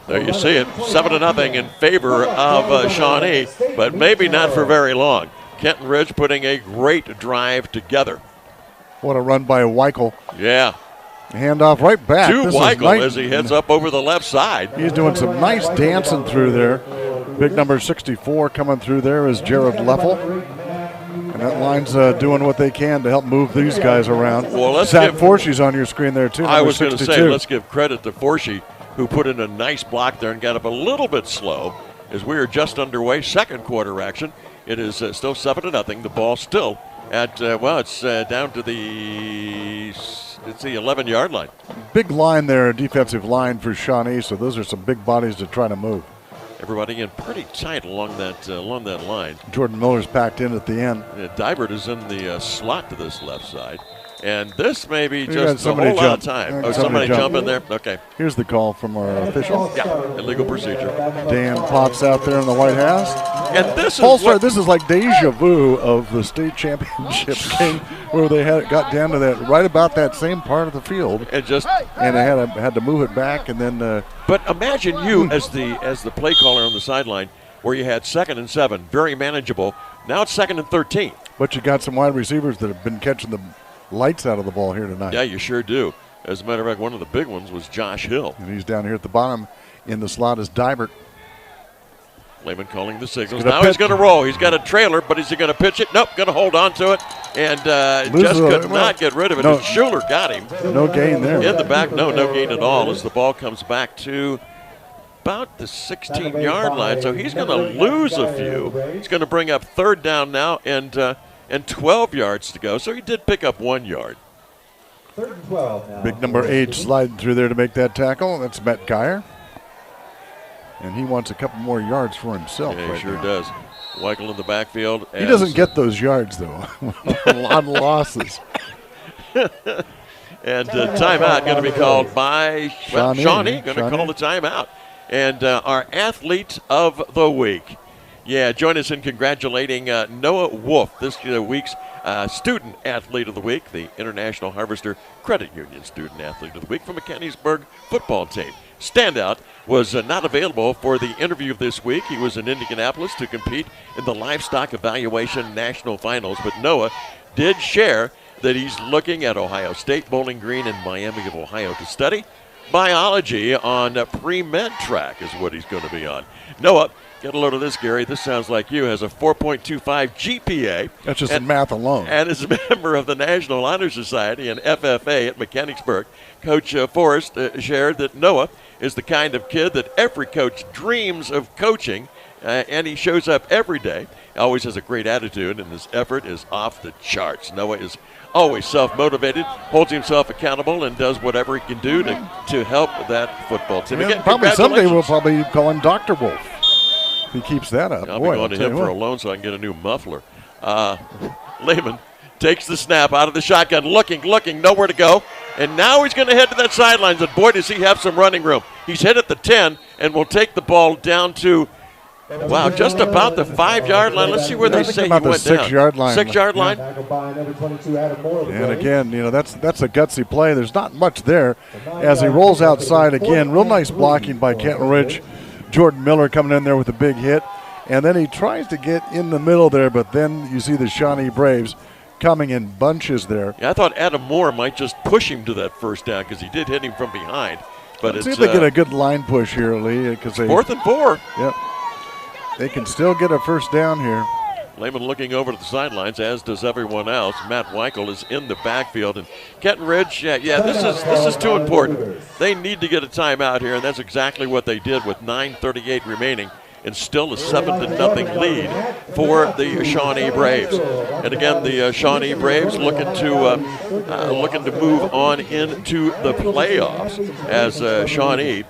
There you see it, 7-0 in favor of Shawnee, but maybe not for very long. Kenton Ridge putting a great drive together. What a run by Weichel. Yeah. Handoff right back. To Weichel as he heads up over the left side. He's doing some nice dancing through there. Big number 64 coming through there is Jared Leffel. And that line's doing what they can to help move these guys around. Well, Zach Forshey's on your screen there, too. I was going to say, let's give credit to Forshey, who put in a nice block there and got up a little bit slow as we are just underway. Second quarter action. It is still 7-0. The ball still at, it's down to the 11-yard line. Big line there, defensive line for Shawnee, so those are some big bodies to try to move. Everybody in pretty tight along that line. Jordan Miller's packed in at the end. Dybert is in the slot to this left side. And this may be just a whole lot of time. Somebody jump in there? Okay. Here's the call from our official. Yeah, illegal procedure. Dan Potts out there in the White House. And this is this is like deja vu of the state championship game where they got down to that right about that same part of the field. And they had to move it back and then. But imagine you as the play caller on the sideline where you had 2nd and 7, very manageable. Now it's 2nd and 13. But you got some wide receivers that have been catching the lights out of the ball here tonight. Yeah, you sure do. As a matter of fact, one of the big ones was Josh Hill. And he's down here at the bottom. In the slot is Dybert. Lehman calling the signals. Now he's going to roll. He's got a trailer, but is he going to pitch it? Nope, going to hold on to it. And just could not get rid of it. No, Schuler got him. No gain there. In the back, no gain at all as the ball comes back to about the 16-yard line. So he's going to lose a few. He's going to bring up 3rd down now and 12 yards to go. So he did pick up 1 yard. 3rd and 12 now. Big number 8 sliding through there to make that tackle. That's Matt Geyer. And he wants a couple more yards for himself. Yeah, he sure does. Weichel in the backfield. He doesn't get those yards, though. A lot of losses. And timeout going to be called by Shawnee. Going to call the timeout. And our athlete of the week. Yeah, join us in congratulating Noah Wolf, this week's Student Athlete of the Week, the International Harvester Credit Union Student Athlete of the Week from the Mechanicsburg football team. Standout was not available for the interview this week. He was in Indianapolis to compete in the Livestock Evaluation National Finals, but Noah did share that he's looking at Ohio State, Bowling Green, and Miami of Ohio to study. biology on pre-med track is what he's going to be on. Noah, get a load of this, Gary. This sounds like you. Has a 4.25 GPA. That's just in math alone. And is a member of the National Honor Society and FFA at Mechanicsburg. Coach Forrest shared that Noah is the kind of kid that every coach dreams of coaching, and he shows up every day. He always has a great attitude, and his effort is off the charts. Noah is always self-motivated, holds himself accountable, and does whatever he can do to help that football team. Yeah, probably someday we'll probably call him Dr. Wolf. If he keeps that up. I'll be going to him for a loan so I can get a new muffler. Lehman takes the snap out of the shotgun, looking, nowhere to go. And now he's going to head to that sidelines, and boy, does he have some running room. He's hit at the 10 and will take the ball down to, wow, just about the 5-yard line. Let's see where they say he went down. 6-yard line. 6-yard line. And again, that's a gutsy play. There's not much there as he rolls outside again. Real nice blocking by Kenton Ridge. Jordan Miller coming in there with a big hit. And then he tries to get in the middle there, but then you see the Shawnee Braves coming in bunches there. Yeah, I thought Adam Moore might just push him to that first down because he did hit him from behind. But let's see if they get a good line push here, Lee. Because 4th and 4. Yep. They can still get a first down here. Lehman looking over to the sidelines, as does everyone else. Matt Weichel is in the backfield. And Kenton Ridge, this is too important. They need to get a timeout here, and that's exactly what they did with 9:38 remaining. And still a 7-0 lead for the Shawnee Braves. And again, the Shawnee Braves looking to move on into the playoffs as Shawnee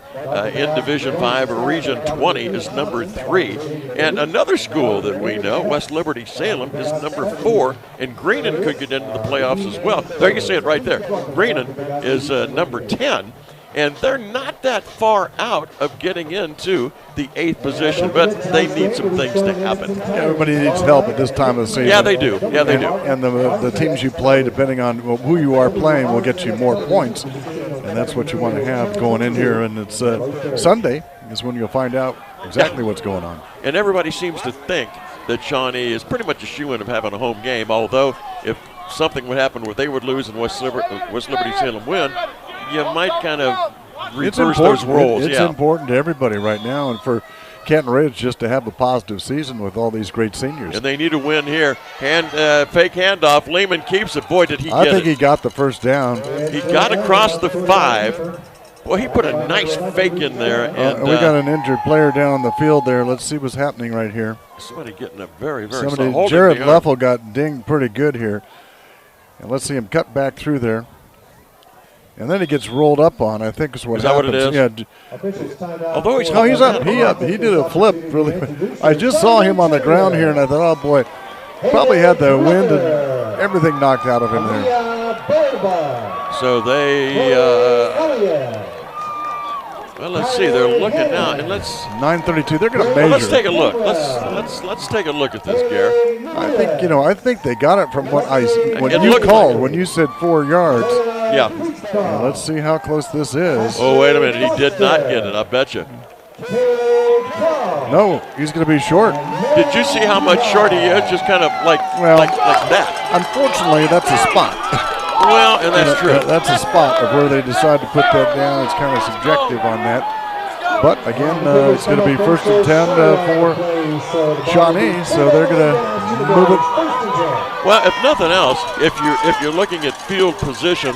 in Division 5, Region 20 is number 3. And another school that we know, West Liberty Salem, is number 4. And Greenon could get into the playoffs as well. There you see it right there. Greenon is number 10. And they're not that far out of getting into the 8th position, but they need some things to happen. Everybody needs help at this time of the season. Yeah, they do. And the teams you play, depending on who you are playing, will get you more points. And that's what you want to have going in here. And it's Sunday is when you'll find out exactly what's going on. And everybody seems to think that Shawnee is pretty much a shoo-in of having a home game, although if something would happen where they would lose and West Liberty Salem win, you might kind of reverse those roles. It's important to everybody right now, and for Kenton Ridge just to have a positive season with all these great seniors. And they need a win here. Fake handoff. Lehman keeps it. Boy, did he get it. I think he got the first down. He got across the 5. Boy, he put a nice fake in there. And we got an injured player down on the field there. Let's see what's happening right here. Somebody getting a very, very Jared Leffel got dinged pretty good here. And let's see him cut back through there. And then he gets rolled up on, I think is what happens. Is that what it is? Yeah. Although he's up. He did a flip. Really. I just saw him on the ground here, and I thought, oh, boy, probably had the wind and everything knocked out of him there. So they, well, let's see. They're looking now, and let's 9:32. They're going to measure. Well, let's take a look. Let's take a look at this, Gary. I think they got it from what when you said 4 yards. Yeah. Let's see how close this is. Oh, wait a minute. He did not get it, I bet you. No, he's going to be short. Did you see how much short he is? Just kind of like that. Unfortunately, that's a spot. Well, and that's true. That's a spot of where they decide to put that down. It's kind of subjective on that. But, again, it's going to be 1st and 10 for Shawnee, so they're going to move it. Well, if nothing else, if you're looking at field position,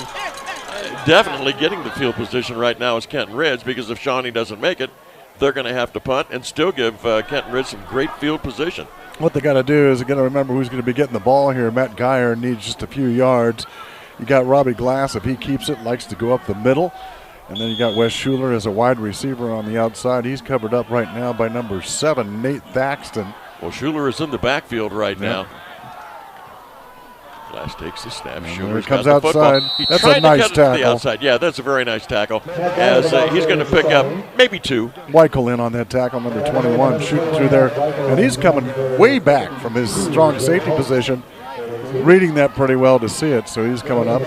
definitely getting the field position right now is Kenton Ridge, because if Shawnee doesn't make it, they're going to have to punt and still give Kenton Ridge some great field position. What they got to do is they got to remember who's going to be getting the ball here. Matt Geyer needs just a few yards. You got Robbie Glass, if he keeps it, likes to go up the middle. And then you got Wes Schuler as a wide receiver on the outside. He's covered up right now by number 7, Nate Thaxton. Well, Schuler is in the backfield right now. Glass takes the snap. Schuler comes outside. That's a nice tackle. The outside. Yeah, that's a very nice tackle. As he's going to pick up maybe 2. Weichel in on that tackle, number 21, shooting through there. And he's coming way back from his strong safety position. Reading that pretty well to see it, so he's coming up.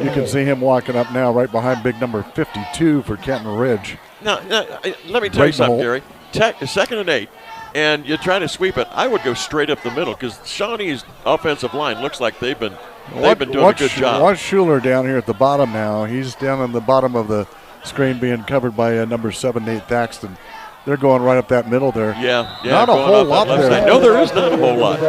You can see him walking up now right behind big number 52 for Kenton Ridge. Now let me tell you something, Gary. 2nd and 8, and you try to sweep it, I would go straight up the middle because Shawnee's offensive line looks like they've been doing a good job. Watch Schuler down here at the bottom now. He's down on the bottom of the screen being covered by number 7, Nate Thaxton. They're going right up that middle there. Yeah. Not a whole lot there. Side. No, there is not a whole lot.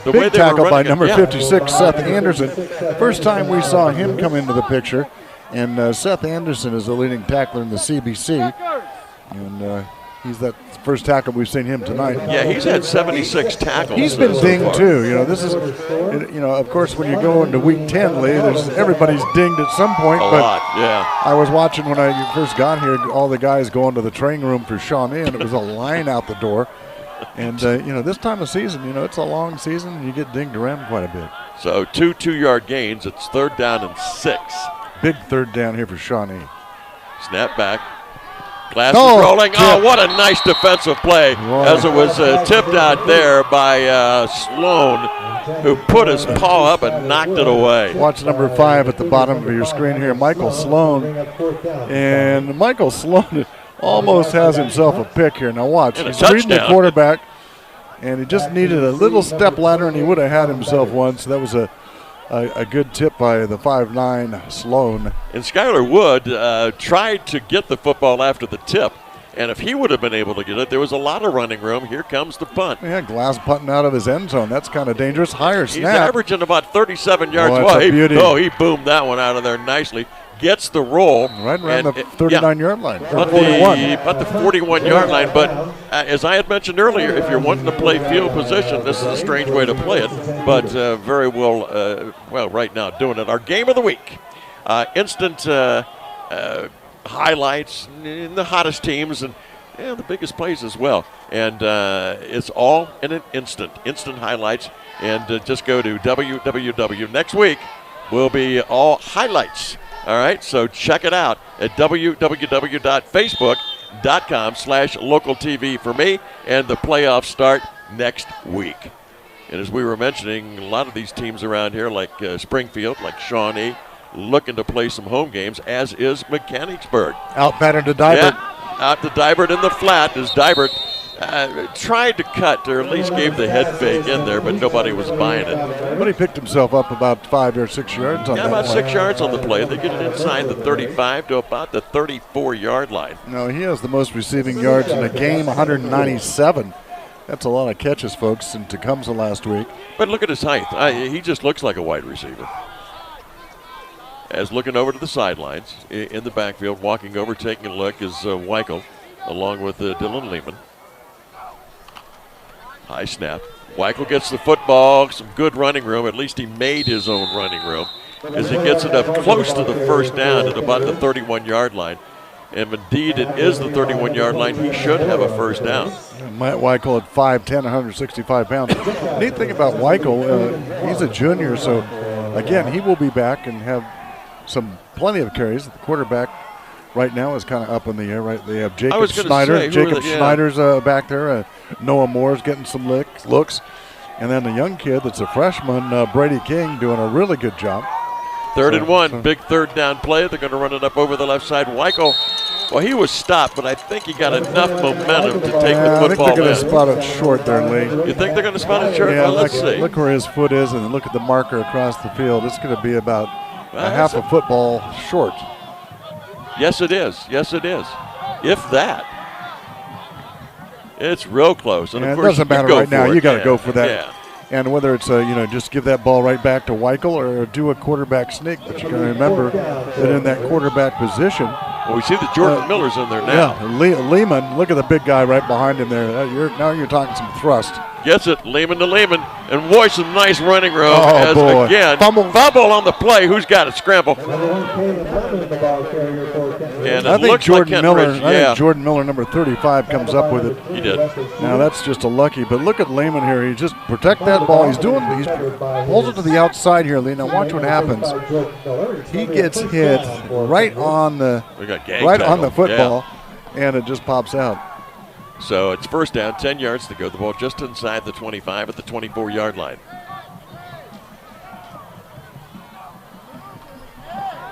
The Big tackle by number 56, Yeah. Seth Anderson. First time we saw him come into the picture. And Seth Anderson is the leading tackler in the CBC. And he's that first tackle we've seen him tonight. Yeah, he's had 76 tackles. He's been so dinged far. too. This is, of course, when you go into week 10, Lee, everybody's dinged at some point. A lot, yeah. I was watching when I first got here, all the guys going to the training room for Shawnee, and it was a line out the door. And, this time of season, it's a long season, and you get dinged around quite a bit. So 2 2-yard gains. It's 3rd down and 6. Big 3rd down here for Shawnee. Snap back. Glass is rolling. Tip. Oh, what a nice defensive play as it was tipped out there by Sloan, who put his paw up and knocked it away. Watch number 5 at the bottom of your screen here, Michael Sloan. And Michael Sloan almost has himself a pick here. Now watch. And a He's reading the touchdown. quarterback, and he just needed a little step ladder, and he would have had himself one. So that was a good tip by the 5'9" Sloan. And Skylar Wood tried to get the football after the tip. And if he would have been able to get it, there was a lot of running room. Here comes the punt. Yeah, Glass punting out of his end zone. That's kind of dangerous. Higher snap. He's averaging about 37 yards. that's a beauty. He boomed that one out of there nicely. Gets the roll. Right around the 39-yard line. But 41. the 41-yard line. But as I had mentioned earlier, if you're wanting to play field position, this is a strange way to play it. But very well, right now doing it. Our game of the week. Instant highlights in the hottest teams and the biggest plays as well. And it's all in an instant highlights. And just go to www. Next week will be all highlights. All right, so check it out at www.facebook.com/localtv for me, and the playoffs start next week. And as we were mentioning, a lot of these teams around here, like Springfield, like Shawnee, looking to play some home games, as is Mechanicsburg. Out better to Dibert. Yeah, out to Dibert in the flat as Dibert tried to cut, or at least gave the head fake in there, but nobody was buying it. But he picked himself up about 5 or 6 yards on that about play. 6 yards on the play. They get it inside the 35 to about the 34-yard line. No, he has the most receiving yards in the game, 197. That's a lot of catches, folks, in Tecumseh last week. But look at his height. He just looks like a wide receiver. As looking over to the sidelines in the backfield, walking over, taking a look is Weichel, along with Dylan Lehman. High snap. Weichel gets the football, some good running room. At least he made his own running room as he gets it up close to the first down at about the 31-yard line. And indeed, it is the 31-yard line. He should have a first down. Matt Weichel at 5'10", 165 pounds. Neat thing about Weichel, he's a junior, so again, he will be back and have plenty of carries. The quarterback right now is kind of up in the air. Right, they have Jacob Schneider. Schneider's back there. Noah Moore's getting some looks, and then the young kid that's a freshman, Brady King, doing a really good job. 3rd and 1, big 3rd down play. They're going to run it up over the left side. Weichel, well, he was stopped, but I think he got enough momentum to take the football I think they're going in. to spot it short there, Lee. You think they're going to spot it short? Yeah, Well, let's see. Look where his foot is, and look at the marker across the field. It's going to be about a half a football short. Yes, it is. Yes, it is. If that. It's real close. And of It course, doesn't matter right now. You got to go for that. Yeah. And whether it's just give that ball right back to Weichel or do a quarterback sneak, but you got to remember that in that quarterback position. Well, we see that Jordan Miller's in there now. Yeah, Lehman. Look at the big guy right behind him there. Now you're talking some thrust. Gets it, Lehman to Lehman, and boy, some nice running room. Oh, as boy. again, fumble on the play. Who's got it? Scramble. And I it think looks Jordan like Miller. Kenton Ridge, I think Jordan Miller, number 35, comes up with it. He did. Now that's just a lucky. But look at Lehman here. He just protect that ball. He pulls it to the outside here, Lee. Now watch what happens. He gets hit right on the football, and it just pops out. So it's first down, 10 yards to go. The ball just inside the 25 at the 24-yard line.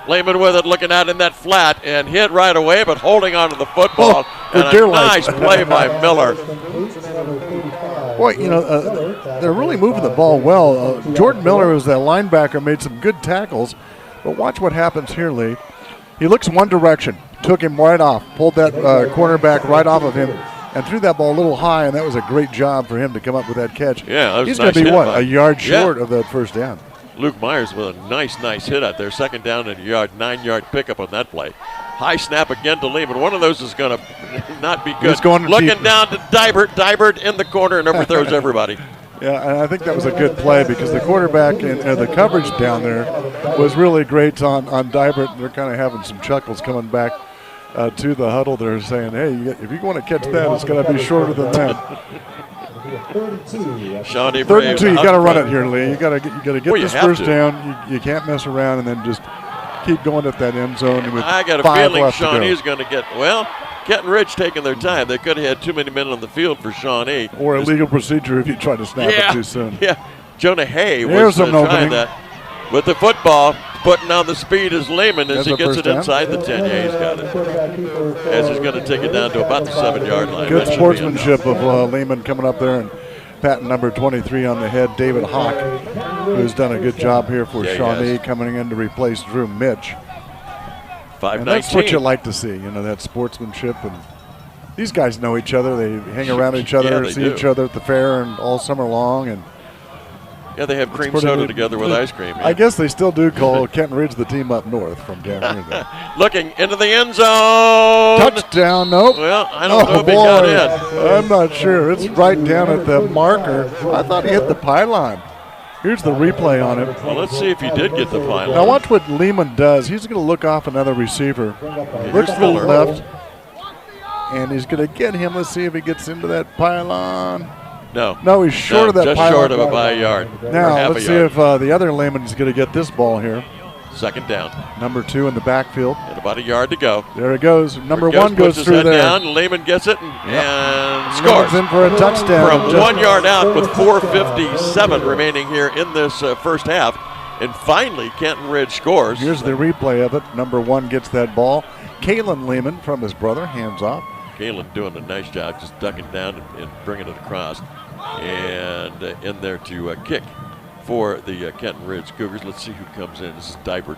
Lehman with it, looking out in that flat, and hit right away, but holding on to the football. And a nice play by Miller. Boy, they're really moving the ball well. Jordan Miller, who's that linebacker, made some good tackles. But watch what happens here, Lee. He looks one direction. took him right off, pulled that cornerback right off of him, and threw that ball a little high, and that was a great job for him to come up with that catch. Yeah, that was he's nice going to be, hit, a yard short of that first down. Luke Myers with a nice hit out there. Second down and a yard, 9-yard pickup on that play. High snap again to Lehman. One of those is going to not be good. He's going looking deep. down to Dybert. Dybert in the corner and overthrows everybody. Yeah, and I think that was a good play because the quarterback and the coverage down there was really great on Dybert. They're kind of having some chuckles coming back to the huddle. They're saying, hey, if you want to catch that, it's going to be shorter than that. Shawnee Third and Braves 2, you got to run front. it here, Lee. You got to get Well, this you have first to. down. You can't mess around and then just keep going at that end zone. With I got a 5 feeling left to go. Shawnee is going to get, Kenton Ridge taking their time. They could have had too many men on the field for Shawnee. Or a legal procedure if you try to snap it too soon. Yeah, Jonah Hay There's was an trying opening. that. With the football, putting on the speed as Lehman as That's he a gets first it down. inside the 10. Yeah, he's got it. As he's going to take it down to about the 7-yard line. Good That should be sportsmanship of Lehman coming up there and patting number 23 on the head, David Hawk, who's done a good job here for Shawnee, coming in to replace Drew Mitch. 5-19. And that's what you like to see, that sportsmanship. And these guys know each other. They hang around each other, they see do. each other at the fair and all summer long. And Yeah, they have cream pretty soda good. together with ice cream. I guess they still do call Kenton Ridge the team up north from down here. Though. Looking into the end zone. Touchdown, nope. Well, I don't know if he got in. I'm not sure. It's right down at the marker. I thought he hit the pylon. Here's the replay on it. Well, let's see if he did get the pylon. Now watch what Lehman does. He's going to look off another receiver. Looks to the Miller. left. And he's going to get him. Let's see if he gets into that pylon. No, he's short of that just pylon. short of it by a yard. or Now, half let's a see yard. if the other Lehman is going to get this ball here. Second down. Number 2 in the backfield. And about a yard to go. There it goes. Number Here it 1 goes puts his through head there. down. Lehman gets it and Lehman's scores. in for a touchdown. From Just 1 yard out with 4:57 remaining here in this first half. And finally, Kenton Ridge scores. Here's the replay of it. Number 1 gets that ball. Kalen Lehman from his brother, hands off. Kalen doing a nice job just ducking down and bringing it across. And in there to kick for the Kenton Ridge Cougars. Let's see who comes in. This is Dybert.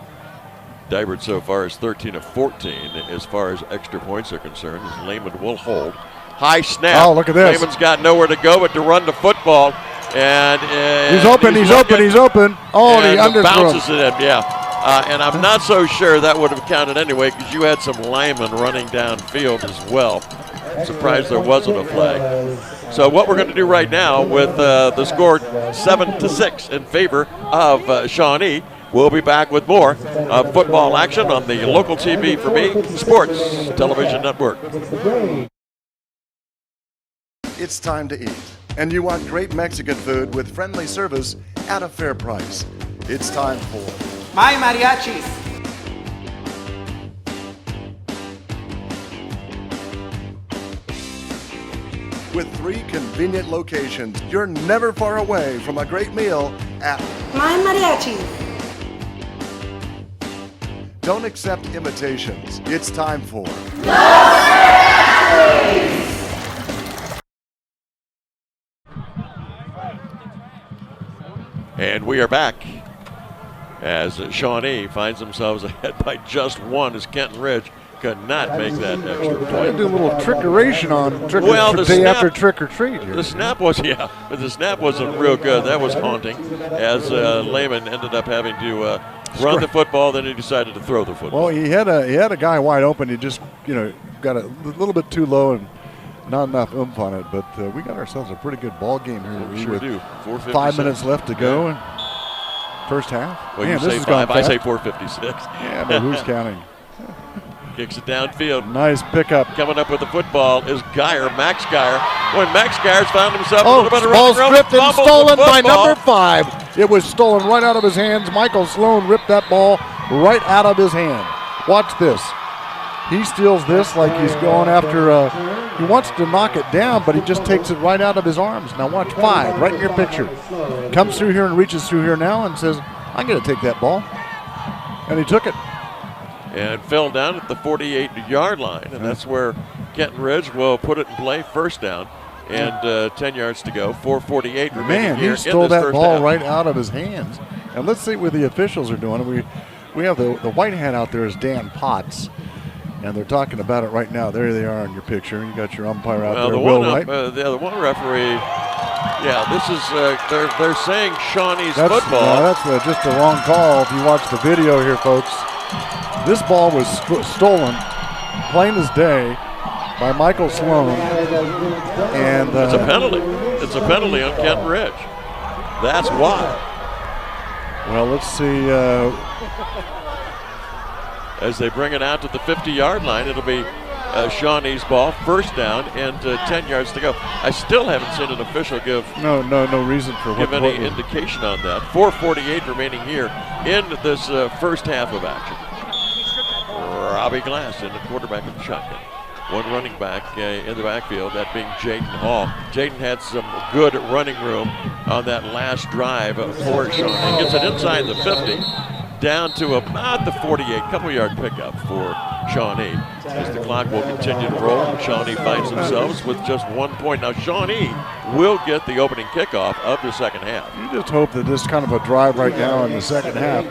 Dybert so far is 13 of 14 as far as extra points are concerned. As Lehman will hold. High snap. Oh, look at this. Lehman's got nowhere to go but to run the football. And He's open. Oh, and he and underthrew bounces him. it in, yeah. And I'm not so sure that would have counted anyway because you had some linemen running downfield as well. I'm surprised there wasn't a flag. So what we're going to do right now with the score 7-6 in favor of Shawnee, we'll be back with more football action on the local TV for me, Sports Television Network. It's time to eat, and you want great Mexican food with friendly service at a fair price. It's time for My Mariachis. With 3 convenient locations, you're never far away from a great meal at My Mariachis. Don't accept invitations. It's time for And we are back as Shawnee finds themselves ahead by just 1 as Kenton Ridge could not make that extra point. do a little trickeration on the day snap, after trick or treat here. The snap was, but the snap wasn't real good. That was haunting as Lehman ended up having to run the football, then he decided to throw the football. Well, he had a guy wide open. He just got a little bit too low and not enough oomph on it. But we got ourselves a pretty good ball game here. We sure with do. 4:56. 5 minutes left to go. And first half. Well, Man, you this say has gone 5, I fast. say 4:56. Yeah, but who's counting? Kicks it downfield. Nice pickup. Coming up with the football is Max Geyer. When Max Geyer's found himself a Oh, little bit of ball running room, stripped and fumbles the stolen by football. number 5. It was stolen right out of his hands. Michael Sloan ripped that ball right out of his hand. Watch this. He steals this like he's going after, he wants to knock it down, but he just takes it right out of his arms. Now watch 5, right in your picture. Comes through here and reaches through here now and says, I'm going to take that ball. And he took it. And fell down at the 48-yard line, and that's where Kenton Ridge will put it in play, first down, and 10 yards to go, 4:48 remaining Man, here he stole in this that first ball half. right out of his hands. And let's see what the officials are doing. We have the white hat out there is Dan Potts. And they're talking about it right now. There they are in your picture. You got your umpire out there, the Will, one right? The one referee, this is, they're saying Shawnee's That's football. that's just the wrong call if you watch the video here, folks. This ball was stolen, plain as day, by Michael Sloan. And it's a penalty. It's a penalty on Kenton Ridge. That's why. Well, let's see. As they bring it out to the 50-yard line, it'll be Shawnee's ball, first down, and 10 yards to go. I still haven't seen an official give no reason for any indication on that. 4:48 remaining here in this first half of action. Robbie Glass in the quarterback of the shotgun. One running back in the backfield, that being Jaden Hall. Jaden had some good running room on that last drive for Shawnee. Gets it inside the 50, down to about the 48, couple-yard pickup for Shawnee. As the clock will continue to roll, Shawnee finds themselves with just 1 point. Now Shawnee will get the opening kickoff of the second half. You just hope that this kind of a drive right now in the second half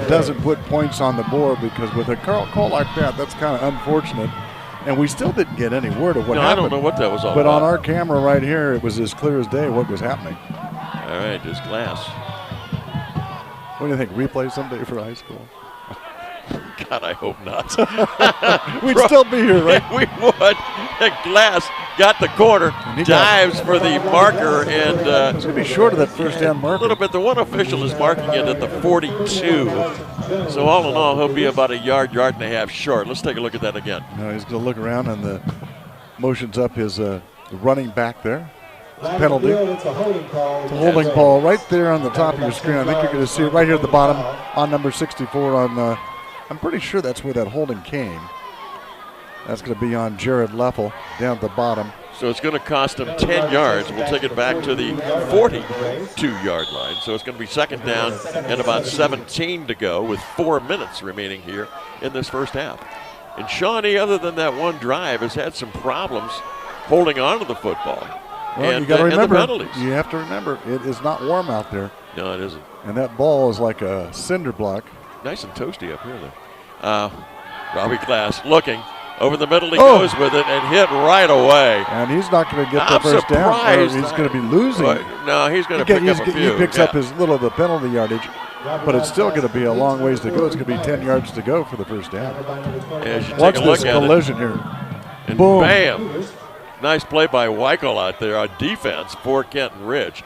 doesn't put points on the board, because with a call like that, that's kind of unfortunate. And we still didn't get any word of what happened. I don't know what that was all about. But on our camera right here, it was as clear as day what was happening. All right, there's Glass. What do you think, replay someday for high school? God, I hope not. We'd still be here, right? We would. Glass got the corner, dives for the marker, and it's going to be short of that first down marker. A little bit. The one official is marking it at the 42. So all in all, he'll be about a yard and a half short. Let's take a look at that again. No, he's going to look around, and the motions up his running back there. Penalty. It's a holding call right there on the top of your screen. I think you're going to see it right here at the bottom on number 64 on I'm pretty sure that's where that holding came. That's going to be on Jared Leffel down at the bottom. So it's going to cost him 10 yards. We'll take it back to the 42-yard line. So it's going to be second down and about 17 to go with 4 minutes remaining here in this first half. And Shawnee, other than that one drive, has had some problems holding on to the football. Well, and, you got to remember, and the penalties. You have to remember, it is not warm out there. No, it isn't. And that ball is like a cinder block. Nice and toasty up here, though. Robbie Glass looking. Over the middle he goes with it and hit right away. And he's not going to get the first down. Or he's going to be losing. No, he's going to pick up a few. He picks up his little of the penalty yardage, but it's still going to be a long ways to go. It's going to be 10 yards to go for the first down. Watch this collision here. And boom. Bam. Nice play by Weichel out there on defense for Kenton Ridge.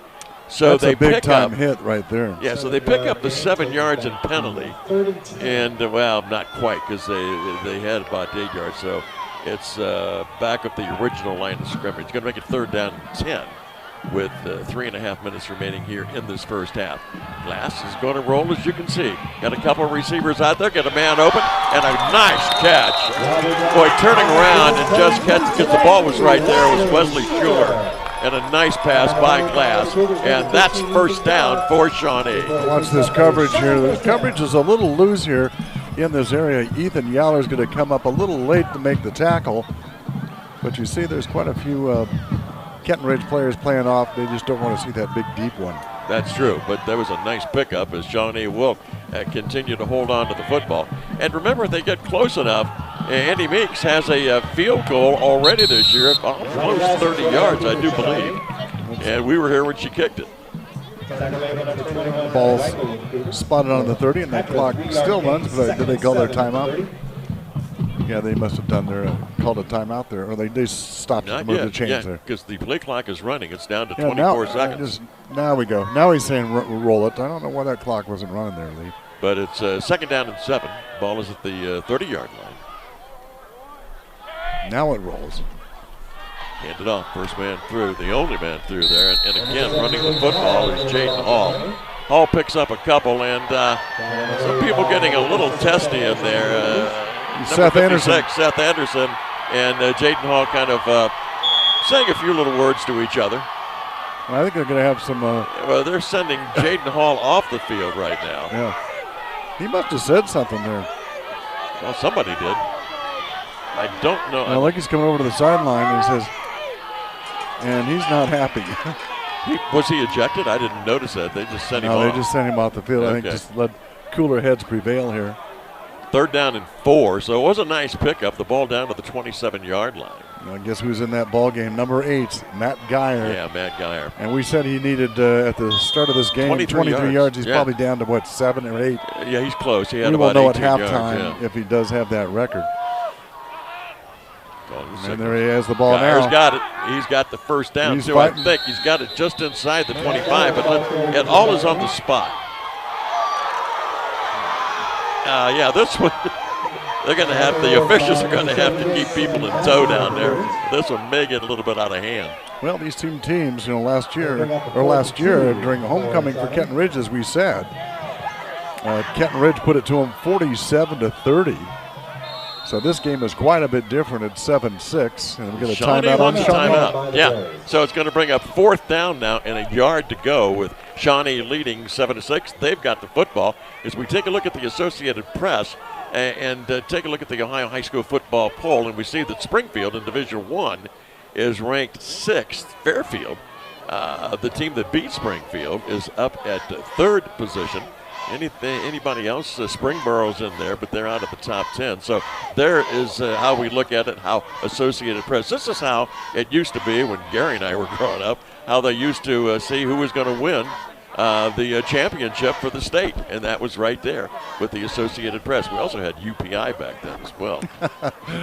So that's they a big pick time up, hit right there. Yeah, so they pick up the 7 yards in penalty. And, well, not quite, because they had about 8 yards. So it's back up the original line of scrimmage. It's going to make it third down and 10 with 3.5 minutes remaining here in this first half. Glass is going to roll, as you can see. Got a couple of receivers out there, get a man open, and a nice catch. Boy, turning around and just catch, because the ball was right there, was Wesley Schuler. And a nice pass by Glass, and that's first down for Shawnee. Watch this coverage here. The coverage is a little loose here in this area. Ethan Yaller's going to come up a little late to make the tackle, but you see there's quite a few Kenton Ridge players playing off. They just don't want to see that big deep one. That's true, but there was a nice pickup as Shawnee will continue to hold on to the football. And remember, if they get close enough, Andy Meeks has a field goal already this year, almost 30 yards, I do believe. And we were here when she kicked it. Ball's spotted on the 30, and that clock still runs, but did they call their timeout? Yeah, they must have called a timeout there, or they stopped it to move the chains there. Because the play clock is running. It's down to 24 seconds. Now we go. Now he's saying roll it. I don't know why that clock wasn't running there, Lee. But it's second down and 7. Ball is at the 30-yard line. Now it rolls. Handed off, first man through, the only man through there. And again, running the football is Jaden Hall. Hall picks up a couple, and some people getting a little testy in there. Seth Anderson. Seth Anderson and Jaden Hall kind of saying a few little words to each other. And I think they're going to have some... well, they're sending Jaden Hall off the field right now. Yeah. He must have said something there. Well, somebody did. I don't know. I like he's coming over to the sideline and he says, and he's not happy. Was he ejected? I didn't notice that. They just sent him off. No, they just sent him off the field. Okay. I think just let cooler heads prevail here. 3rd down and 4, so it was a nice pickup. The ball down to the 27-yard line. I guess who's in that ball game? Number 8, Matt Geyer. Yeah, Matt Geyer. And we said he needed, at the start of this game, 23 yards. He's probably down to, 7 or 8? Yeah, he's close. He had we about will know at 18 yards, halftime if he does have that record. And there he has the ball Geyer's now. got it. He's got the first down, He's too. fighting. I think he's got it just inside the 25, but it all is on the spot. Yeah, this one, the officials are going to have to keep people in tow down there. This one may get a little bit out of hand. Well, these two teams, last year during homecoming for Kenton Ridge, as we said, Kenton Ridge put it to them 47-30. So this game is quite a bit different at 7-6, and we get a timeout on Shawnee. Yeah, so it's going to bring up 4th down now and a yard to go with Shawnee leading 7-6. They've got the football. As we take a look at the Associated Press and take a look at the Ohio High School football poll, and we see that Springfield in Division I is ranked 6th. Fairfield, the team that beat Springfield, is up at 3rd position. Anybody else? Springboro's in there, but they're out of the top 10. So there is how we look at it, how Associated Press. This is how it used to be when Gary and I were growing up, how they used to see who was going to win the championship for the state, and that was right there with the Associated Press. We also had UPI back then as well.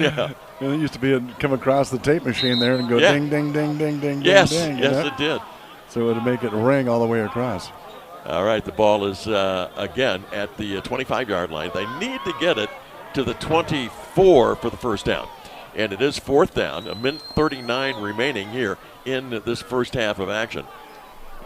Yeah. And it used to be come across the tape machine there and go ding, ding, ding, ding, ding, yes, ding. Yes, it did. So it would make it ring all the way across. All right, the ball is, again, at the 25-yard line. They need to get it to the 24 for the first down. And it is 4th down, 1:39 remaining here in this first half of action.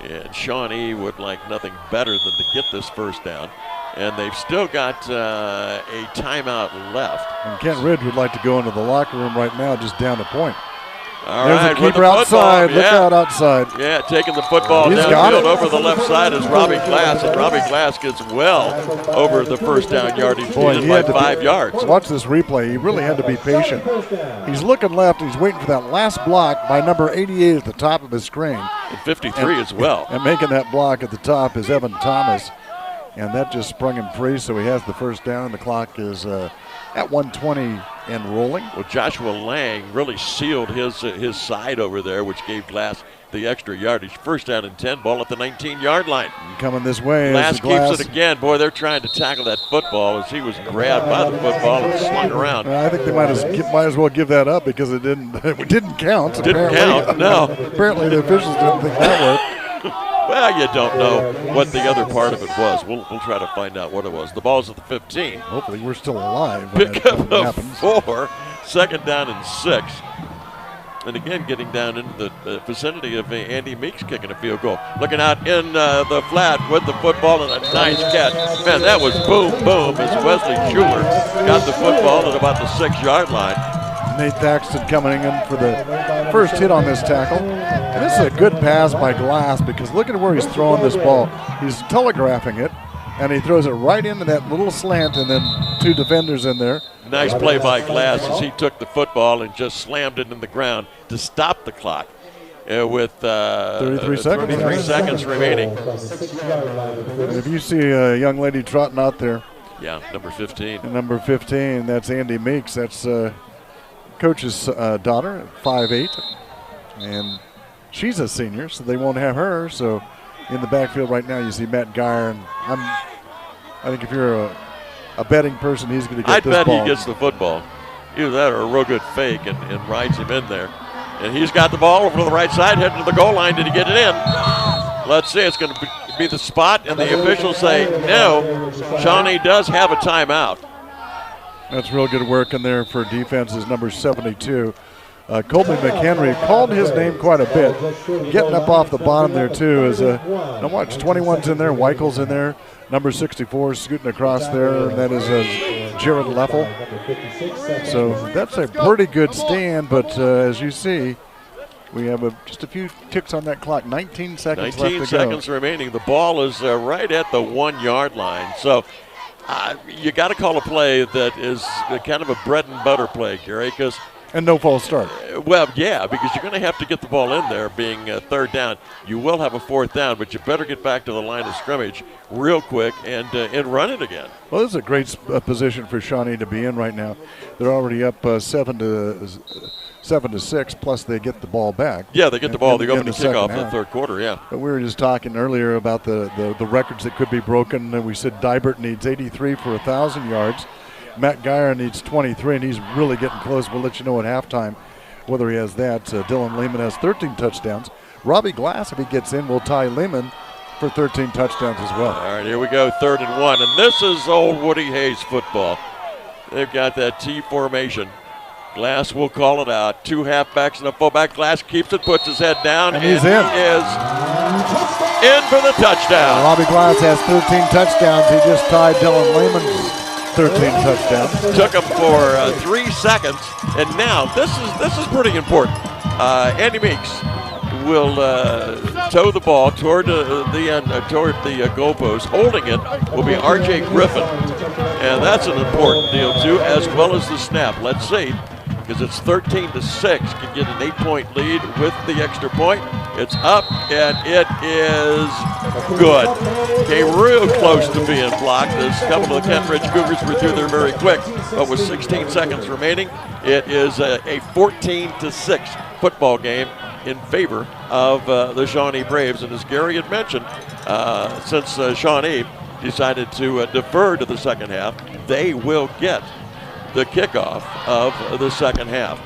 And Shawnee would like nothing better than to get this first down. And they've still got a timeout left. And Kent Ridge would like to go into the locker room right now, just down a point. All There's right, a keeper outside. Look out outside. Yeah, taking the football He's downfield over the left side is Robbie Glass, and Robbie Glass gets well over the first down yardage. Boy, he by had to 5 yards. Watch this replay. He really had to be patient. He's looking left. He's waiting for that last block by number 88 at the top of his screen. And 53 as well. And making that block at the top is Evan Thomas. And that just sprung him free, so he has the first down, and the clock is at 1:20 and rolling. Well, Joshua Lang really sealed his side over there, which gave Glass the extra yardage. First down and 10, ball at the 19-yard line. Coming this way. Glass keeps it again. Boy, they're trying to tackle that football as he was grabbed by the football and slung around. I think they might as well give that up because it didn't count. It didn't count, no. Apparently the officials didn't think that worked. Well, you don't know what the other part of it was. We'll try to find out what it was. The ball's at the 15. Hopefully we're still alive. Pick up of 4, 2nd down and 6. And again, getting down into the vicinity of Andy Meeks kicking a field goal. Looking out in the flat with the football and a nice catch. Man, that was boom, boom as Wesley Schuler got the football at about the 6-yard line. Nate Thaxton coming in for the first hit on this tackle. And this is a good pass by Glass because look at where he's throwing this ball. He's telegraphing it, and he throws it right into that little slant and then 2 defenders in there. Nice play by Glass as he took the football and just slammed it in the ground to stop the clock with 33 seconds remaining. And if you see a young lady trotting out there. Yeah, number 15. And number 15, that's Andy Meeks. That's Coach's daughter, 5'8", and she's a senior, so they won't have her. So in the backfield right now, you see Matt Geyer, and I think if you're a betting person, he's going to get this ball. I bet he gets the football. Either that or a real good fake and rides him in there. And he's got the ball over to the right side, heading to the goal line. Did he get it in? Let's see. It's going to be the spot, and the officials say no. Shawnee does have a timeout. That's real good work in there for defense is number 72. Colby McHenry called his name quite a bit. Getting up off the bottom there, too, is now watch, 21's in there, Weichel's in there. Number 64 scooting across there, and that is Jared Leffel. So that's a pretty good stand, but as you see, we have just a few ticks on that clock. 19 seconds left to go. 19 seconds remaining. The ball is right at the 1-yard line. So you got to call a play that is kind of a bread and butter play, Gary, because And no false start. Well, yeah, because you're going to have to get the ball in there being third down. You will have a fourth down, but you better get back to the line of scrimmage real quick and run it again. Well, this is a great position for Shawnee to be in right now. They're already up 7-6, plus they get the ball back. Yeah, they get the ball. They go for the kickoff in the half. third quarter, yeah. But we were just talking earlier about the records that could be broken. And we said Dybert needs 83 for 1,000 yards. Matt Geyer needs 23, and he's really getting close. We'll let you know at halftime whether he has that. Dylan Lehman has 13 touchdowns. Robbie Glass, if he gets in, will tie Lehman for 13 touchdowns as well. All right, here we go, 3rd and 1. And this is old Woody Hayes football. They've got that T formation. Glass will call it out. 2 halfbacks and a fullback. Glass keeps it, puts his head down, and he's in. He is in for the touchdown. Robbie Glass has 13 touchdowns. He just tied Dylan Lehman's 13 touchdowns. Took him for 3 seconds, and now this is pretty important. Andy Meeks will tow the ball toward the end, toward the goalpost. Holding it will be R.J. Griffin, and that's an important deal too, as well as the snap. Let's see, because it's 13-6. Can get an 8-point lead with the extra point. It's up, and it is good. Came real close to being blocked. As a couple of the Kenton Ridge Cougars were through there very quick, but with 16 seconds remaining, it is a 14-6 football game in favor of the Shawnee Braves. And as Gary had mentioned, since Shawnee decided to defer to the second half, they will get the kickoff of the second half.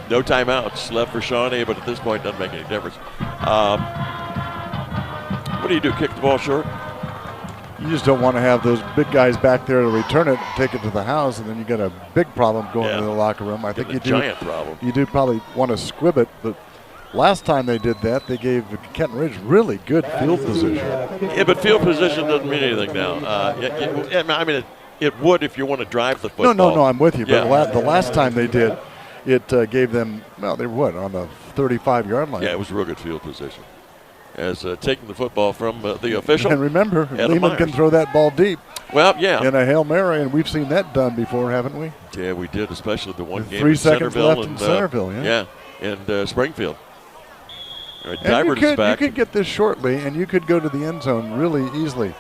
No timeouts left for Shawnee, but at this point, doesn't make any difference. What do you do, kick the ball short? You just don't want to have those big guys back there to return it, take it to the house, and then you get a big problem going to the locker room. I think you do. Giant problem. You do probably want to squib it, but last time they did that, they gave Kenton Ridge really good field position. Yeah, but field position doesn't mean anything now. I mean, it would if you want to drive the football. No, I'm with you. Yeah. But the last time they did, it gave them, well, they were on the 35-yard line. Yeah, it was real good field position. As taking the football from the official. And remember, Lehman can throw that ball deep. Well, yeah. In a Hail Mary, and we've seen that done before, haven't we? Yeah, we did, especially the one game 3 in seconds Centerville. left in Centerville, Yeah, and Springfield. All right, and Dybert is back. You could get this shortly, and you could go to the end zone really easily.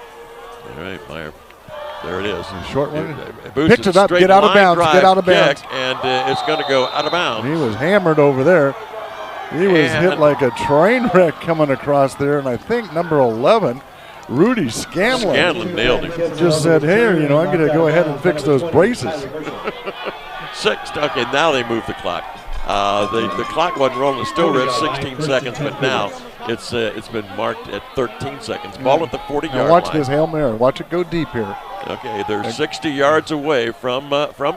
All right, Meyer. There it is. Short one. Picks it up, get out of bounds, get out of bounds. And it's going to go out of bounds. He was hammered over there. He was hit like a train wreck coming across there, and I think number 11, Rudy Scanlon. Scanlon nailed him. Just said, hey, I'm going to go ahead and fix those braces. 6. Okay, now they move the clock. The clock wasn't rolling. Still read 16 seconds, but now it's been marked at 13 seconds. Ball at the 40-yard line. Now watch this Hail Mary. Watch it go deep here. Okay, they're 60 yards away from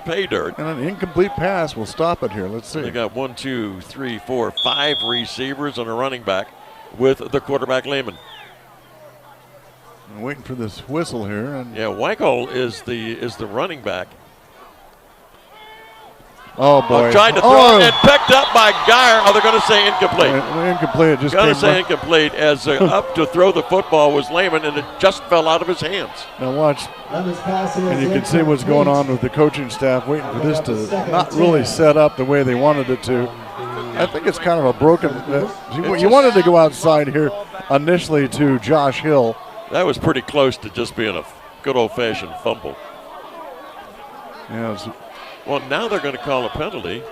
pay dirt. And an incomplete pass will stop it here. Let's see. They got 1, 2, 3, 4, 5 receivers and a running back with the quarterback Lehman. I'm waiting for this whistle here. And yeah, Weichel is the running back. Oh, boy. Tried to throw it and picked up by Geyer. Oh, they're going to say incomplete. Incomplete. It just going to say incomplete as up to throw the football was Lehman, and it just fell out of his hands. Now watch. And you can see what's going on with the coaching staff, waiting for this to not really set up the way they wanted it to. I think it's kind of a broken. You wanted to go outside here initially to Josh Hill. That was pretty close to just being a good old-fashioned fumble. Yeah. Well, now they're going to call a penalty.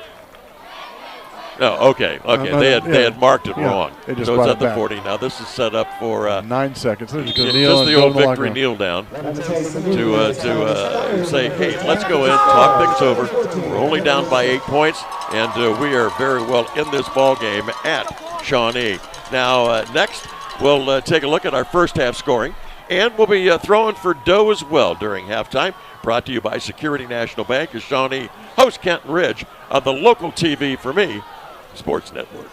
No, okay. They had marked it wrong. So it's at the 40. Now this is set up for 9 seconds. Just the old victory kneel down to say, hey, let's go in, talk things over. We're only down by 8 points, and we are very well in this ball game at Shawnee. Now next, we'll take a look at our first half scoring, and we'll be throwing for dough as well during halftime. Brought to you by Security National Bank as Shawnee hosts Kenton Ridge on the local TV for me, Sports Network.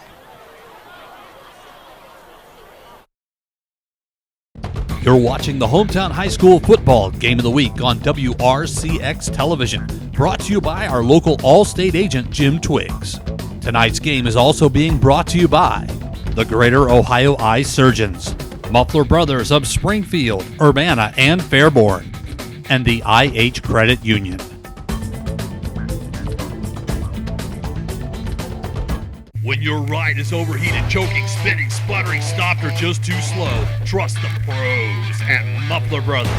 You're watching the Hometown High School Football Game of the Week on WRCX Television, brought to you by our local Allstate agent, Jim Twiggs. Tonight's game is also being brought to you by the Greater Ohio Eye Surgeons, Muffler Brothers of Springfield, Urbana, and Fairborn, and the IH Credit Union. When your ride is overheated, choking, spinning, sputtering, stopped, or just too slow, trust the pros at Muffler Brothers.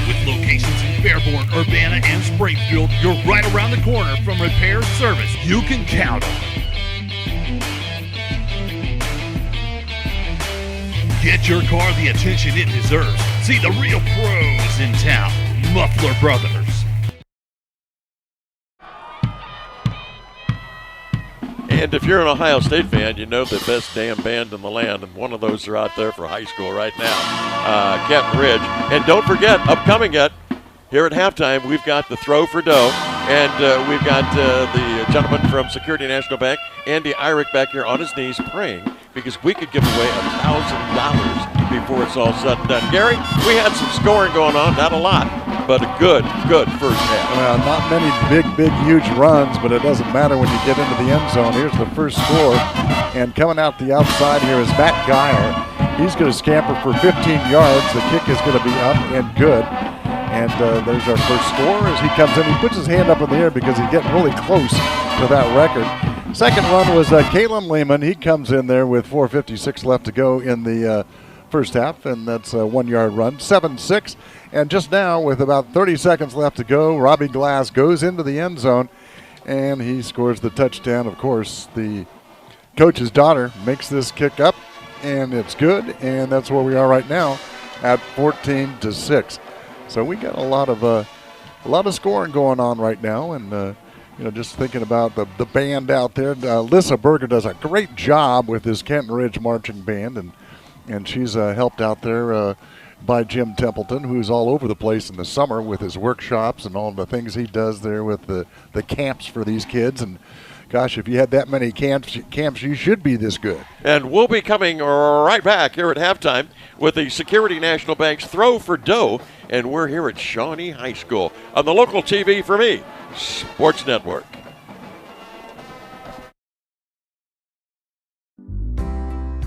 With locations in Fairborn, Urbana, and Springfield, you're right around the corner from repair service you can count on. Get your car the attention it deserves. See the real pros in town. Muffler Brothers. And if you're an Ohio State fan, you know the best damn band in the land, and one of those are out there for high school right now, Kenton Ridge. And don't forget, upcoming here at halftime, we've got the Throw for Dough, and we've got the gentleman from Security National Bank, Andy Irick, back here on his knees praying because we could give away $1,000 before it's all said and done. Gary, we had some scoring going on, not a lot, but a good first half. Well, not many big, huge runs, but it doesn't matter when you get into the end zone. Here's the first score, and coming out the outside here is Matt Geyer. He's going to scamper for 15 yards. The kick is going to be up and good. And there's our first score as he comes in. He puts his hand up in the air because he's getting really close to that record. Second run was Kalen Lehman. He comes in there with 4:56 left to go in the first half, and that's a 1 yard run, 7-6. And just now, with about 30 seconds left to go, Robbie Glass goes into the end zone, and he scores the touchdown. Of course, the coach's daughter makes this kick up, and it's good, and that's where we are right now at 14-6. So we got a lot of scoring going on right now, and just thinking about the band out there. Lissa Berger does a great job with his Kenton Ridge marching band, and she's helped out there by Jim Templeton, who's all over the place in the summer with his workshops and all the things he does there with the camps for these kids. And gosh, if you had that many camps, you should be this good. And we'll be coming right back here at halftime with the Security National Bank's Throw for Dough, and we're here at Shawnee High School on the local TV for me, Sports Network.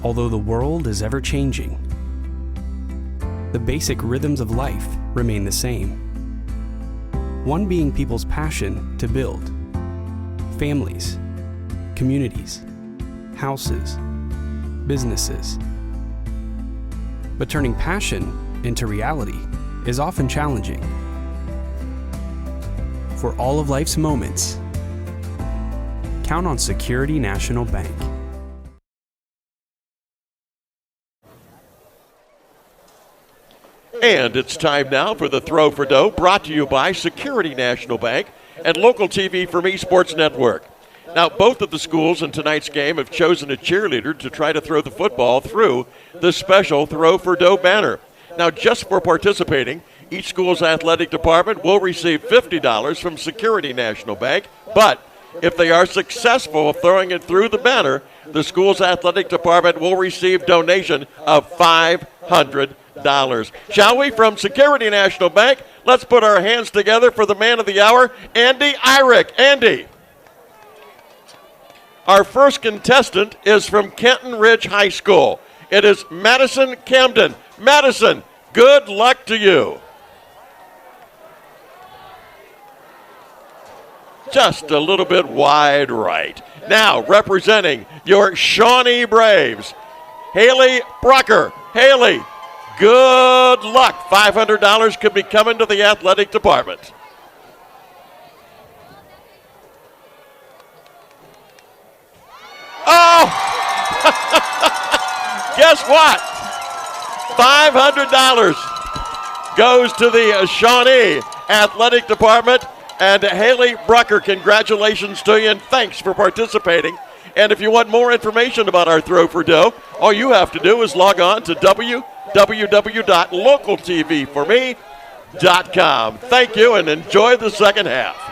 Although the world is ever-changing, the basic rhythms of life remain the same. One being people's passion to build families, communities, houses, businesses. But turning passion into reality is often challenging. For all of life's moments, count on Security National Bank. And it's time now for the Throw for Dough, brought to you by Security National Bank and local TV for me, Sports Network. Now, both of the schools in tonight's game have chosen a cheerleader to try to throw the football through the special Throw for Dough banner. Now, just for participating, each school's athletic department will receive $50 from Security National Bank, but if they are successful of throwing it through the banner, the school's athletic department will receive donation of $500. Shall we? From Security National Bank, let's put our hands together for the man of the hour, Andy Irick. Andy. Our first contestant is from Kenton Ridge High School. It is Madison Camden. Madison, good luck to you. Just a little bit wide right. Now, representing your Shawnee Braves, Haley Brucker. Haley, good luck. $500 could be coming to the athletic department. Oh! Guess what? $500 goes to the Shawnee Athletic Department. And Haley Brucker, congratulations to you, and thanks for participating. And if you want more information about our Throw for Dough, all you have to do is log on to www.localtvforme.com. Thank you, and enjoy the second half.